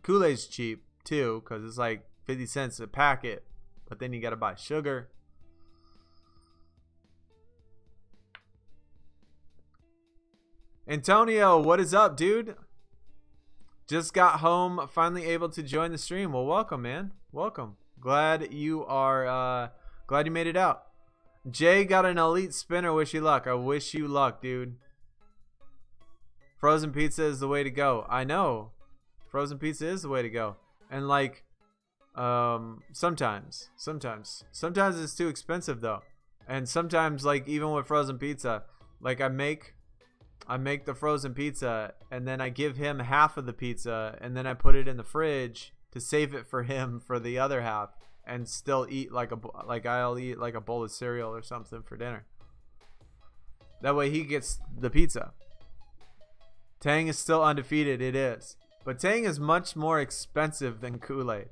Kool-Aid's cheap too, because it's like 50 cents a packet, but then you gotta buy sugar. Antonio, what is up, dude? Just got home, finally able to join the stream. Well, welcome, man. Welcome. Glad you made it out. Jay got an elite spinner. Wish you luck. I wish you luck, dude. Frozen pizza is the way to go. I know. Frozen pizza is the way to go. And like sometimes it's too expensive though. And sometimes, like, even with frozen pizza, like I make the frozen pizza and then I give him half of the pizza and then I put it in the fridge to save it for him for the other half, and still eat I'll eat like a bowl of cereal or something for dinner. That way he gets the pizza. Tang is still undefeated. It is. But Tang is much more expensive than Kool-Aid.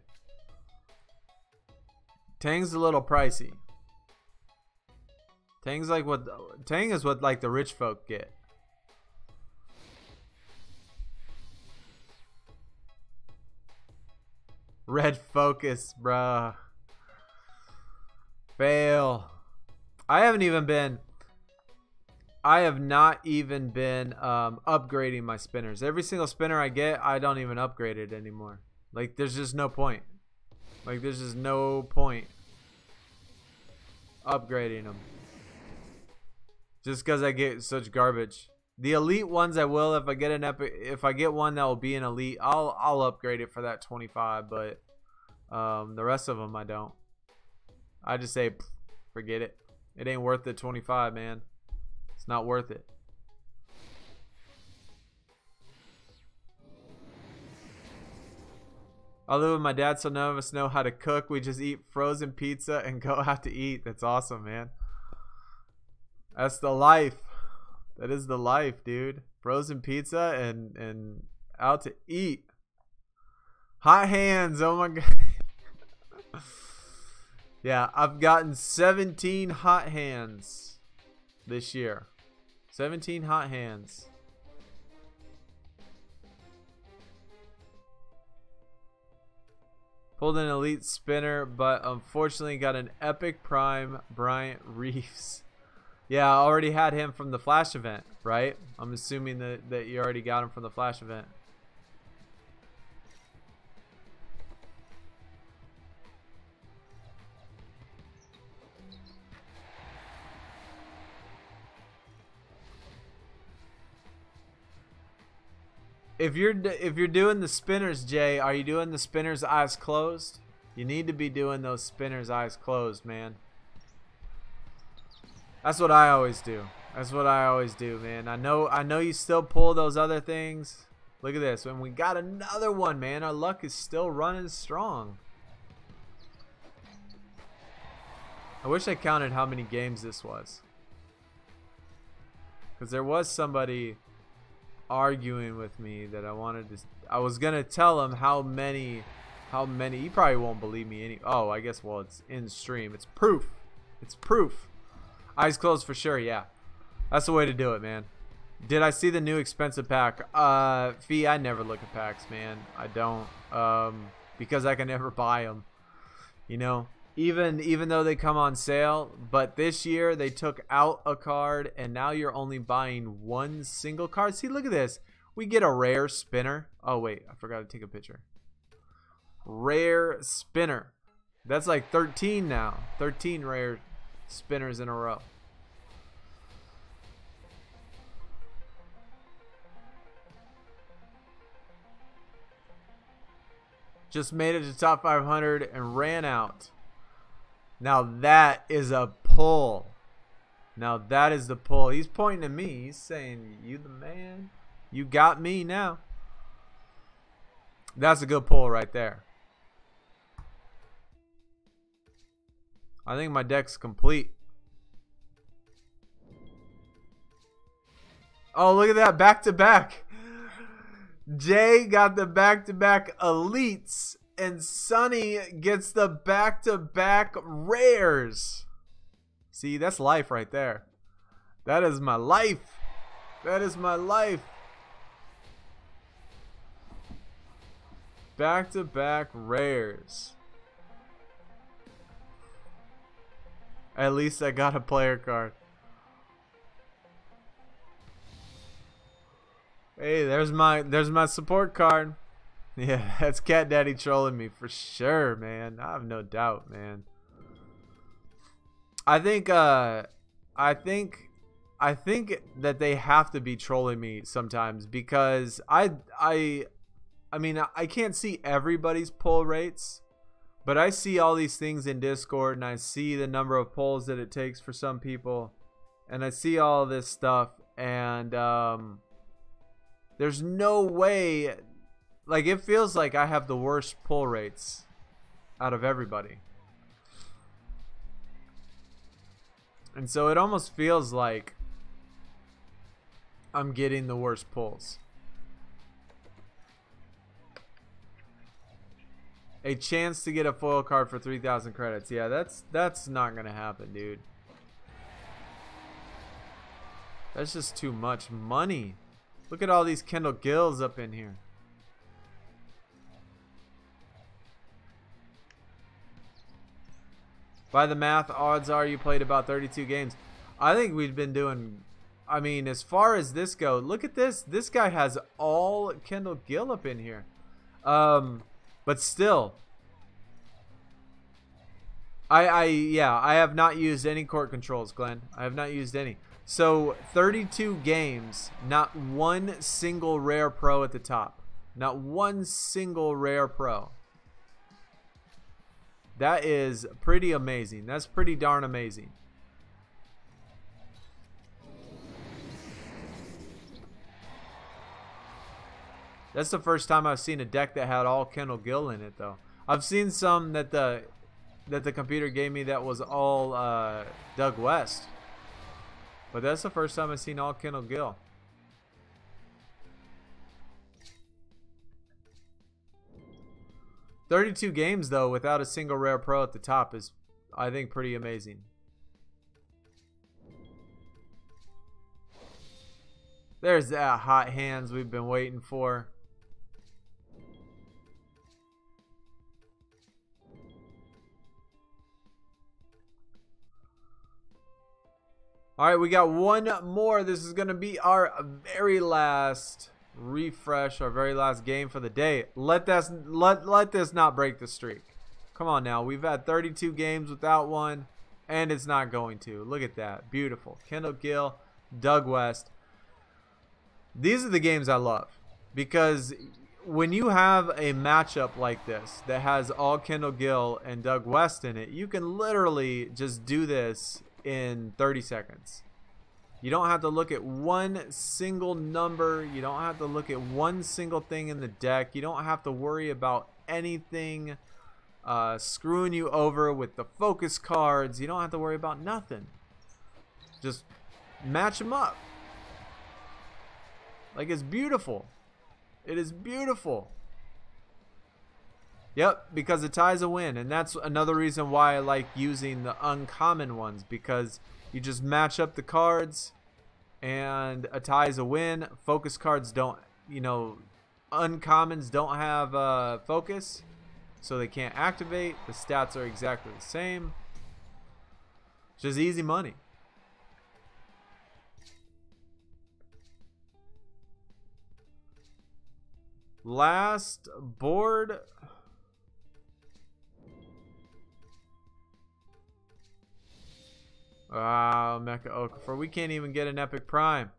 Tang's a little pricey. Tang is what like the rich folk get. Red Focus, bruh. Fail. I have not even been upgrading my spinners. Every single spinner I get, I don't even upgrade it anymore. Like, there's just no point. Like, there's just no point upgrading them. Just because I get such garbage. The elite ones I will, if I get an epic, if I get one that will be an elite, I'll upgrade it for that 25. But the rest of them I don't. I just say, forget it. It ain't worth the 25, man. It's not worth it. I live with my dad, so none of us know how to cook. We just eat frozen pizza and go out to eat. That's awesome, man. That's the life. That is the life, dude. Frozen pizza and out to eat. Hot hands. Oh my god. Yeah, I've gotten 17 hot hands this year. 17 hot hands. Pulled an elite spinner, but unfortunately got an epic prime Bryant Reeves. Yeah, I already had him from the Flash event, right? I'm assuming that you already got him from the Flash event. If you're doing the spinners, Jay, are you doing the spinners eyes closed? You need to be doing those spinners eyes closed, man. That's what I always do. That's what I always do, man. I know you still pull those other things. Look at this. When we got another one, man, our luck is still running strong. I wish I counted how many games this was. Because there was somebody arguing with me that I was gonna tell him how many. He probably won't believe me oh, I guess, well, it's in stream. It's proof. It's proof. Eyes closed for sure. Yeah, that's the way to do it, man. Did I see the new expensive pack? Fee, I never look at packs, man. I don't, because I can never buy them, you know, even though they come on sale. But this year they took out a card, and now you're only buying one single card. See, look at this. We get a rare spinner. Oh wait, I forgot to take a picture. Rare spinner. That's like 13 now. 13 rare spinners in a row. Just made it to top 500 and ran out. Now that is a pull. Now that is the pull. He's pointing at me. He's saying, "You the man. You got me now." That's a good pull right there. I think my deck's complete. Oh, look at that. Back to back. Jay got the back-to-back elites, and Sonny gets the back-to-back rares. See, that's life right there. That is my life. That is my life. Back-to-back rares. At least I got a player card. Hey, there's my support card. Yeah, that's Cat Daddy trolling me for sure, man. I have no doubt, man. I think that they have to be trolling me sometimes, because I mean, I can't see everybody's pull rates, but I see all these things in Discord, and I see the number of pulls that it takes for some people, and I see all this stuff, and there's no way, like, it feels like I have the worst pull rates out of everybody. And so it almost feels like I'm getting the worst pulls. A chance to get a foil card for 3,000 credits. Yeah, that's not gonna happen, dude. That's just too much money. Look at all these Kendall Gills up in here. By the math, odds are you played about 32 games. I think we've been doing, I mean, as far as this goes, look at this. This guy has all Kendall Gill up in here. But still, yeah, I have not used any court controls, Glenn. I have not used any. So 32 games, not one single rare pro at the top. Not one single rare pro. That is pretty amazing. That's pretty darn amazing. That's the first time I've seen a deck that had all Kendall Gill in it, though. I've seen some that the computer gave me that was all Doug West. But that's the first time I've seen all Kendall Gill. $32 games, though, without a single rare pro at the top is, I think, pretty amazing. There's that hot hands we've been waiting for. All right, we got one more. This is going to be our very last refresh, our very last game for the day. Let this not break the streak. Come on now. We've had 32 games without one, and it's not going to. Look at that. Beautiful. Kendall Gill, Doug West. These are the games I love. Because when you have a matchup like this that has all Kendall Gill and Doug West in it, you can literally just do this in 30 seconds. You don't have to look at one single number. You don't have to look at one single thing in the deck. You don't have to worry about anything screwing you over with the focus cards. You don't have to worry about nothing. Just match them up. Like, it's beautiful. It is beautiful. Yep, because a tie's a win. And that's another reason why I like using the uncommon ones, because you just match up the cards and a tie's a win. Focus cards don't, you know, uncommons don't have focus, so they can't activate. The stats are exactly the same. It's just easy money. Last board. Wow, Mecha Okafor. We can't even get an Epic Prime.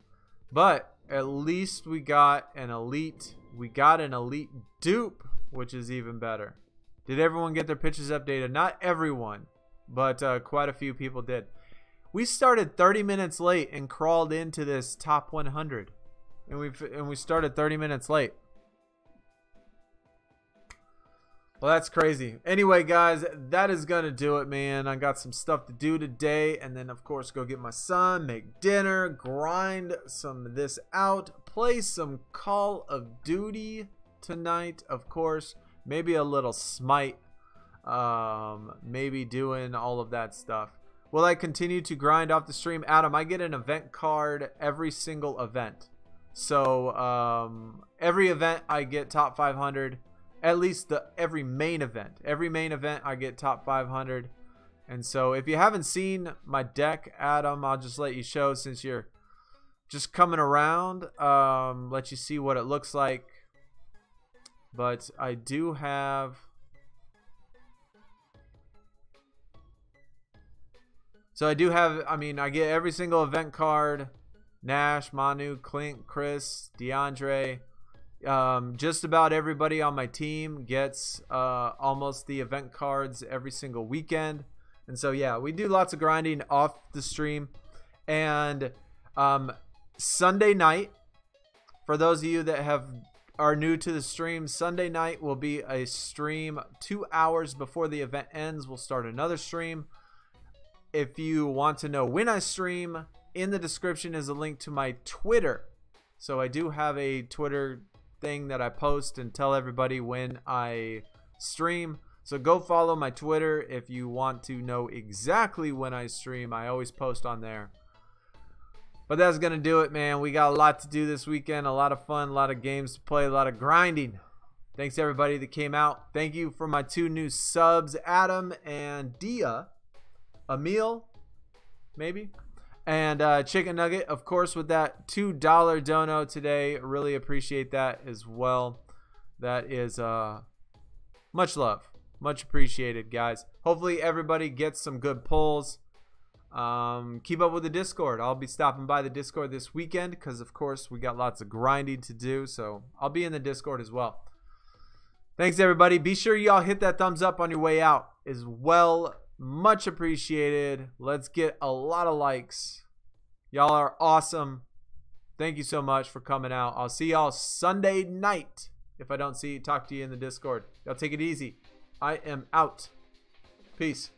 But at least we got an elite. We got an elite dupe, which is even better. Did everyone get their pitches updated? Not everyone, but quite a few people did. We started 30 minutes late and crawled into this top 100. And we started 30 minutes late. Well, that's crazy. Anyway, guys, that is going to do it, man. I got some stuff to do today. And then, of course, go get my son, make dinner, grind some of this out, play some Call of Duty tonight, of course. Maybe a little Smite. Maybe doing all of that stuff. Will I continue to grind off the stream? Adam, I get an event card every single event. So, every event I get top 500. At least every main event. Every main event I get top 500. And so if you haven't seen my deck, Adam, I'll just let you show since you're just coming around. Let you see what it looks like. But I do have... So I do have, I mean, I get every single event card. Nash, Manu, Clint, Chris, DeAndre... just about everybody on my team gets almost the event cards every single weekend. And so yeah, we do lots of grinding off the stream. And Sunday night, for those of you that are new to the stream, Sunday night will be a stream 2 hours before the event ends. We'll start another stream. If you want to know when I stream, in the description is a link to my Twitter. So I do have a Twitter thing that I post and tell everybody when I stream. So go follow my Twitter if you want to know exactly when I stream. I always post on there. But that's gonna do it, man. We got a lot to do this weekend, a lot of fun, a lot of games to play, a lot of grinding. Thanks everybody that came out. Thank you for my 2 new subs, Adam and Dia. Emil, maybe. And Chicken Nugget, of course, with that $2 dono today. Really appreciate that as well. That is much love. Much appreciated, guys. Hopefully everybody gets some good pulls. Keep up with the Discord. I'll be stopping by the Discord this weekend because, of course, we got lots of grinding to do. So I'll be in the Discord as well. Thanks, everybody. Be sure y'all hit that thumbs up on your way out as well. Much appreciated. Let's get a lot of likes. Y'all are awesome. Thank you so much for coming out. I'll see y'all Sunday night. If I don't talk to you in the Discord. Y'all take it easy. I am out. Peace.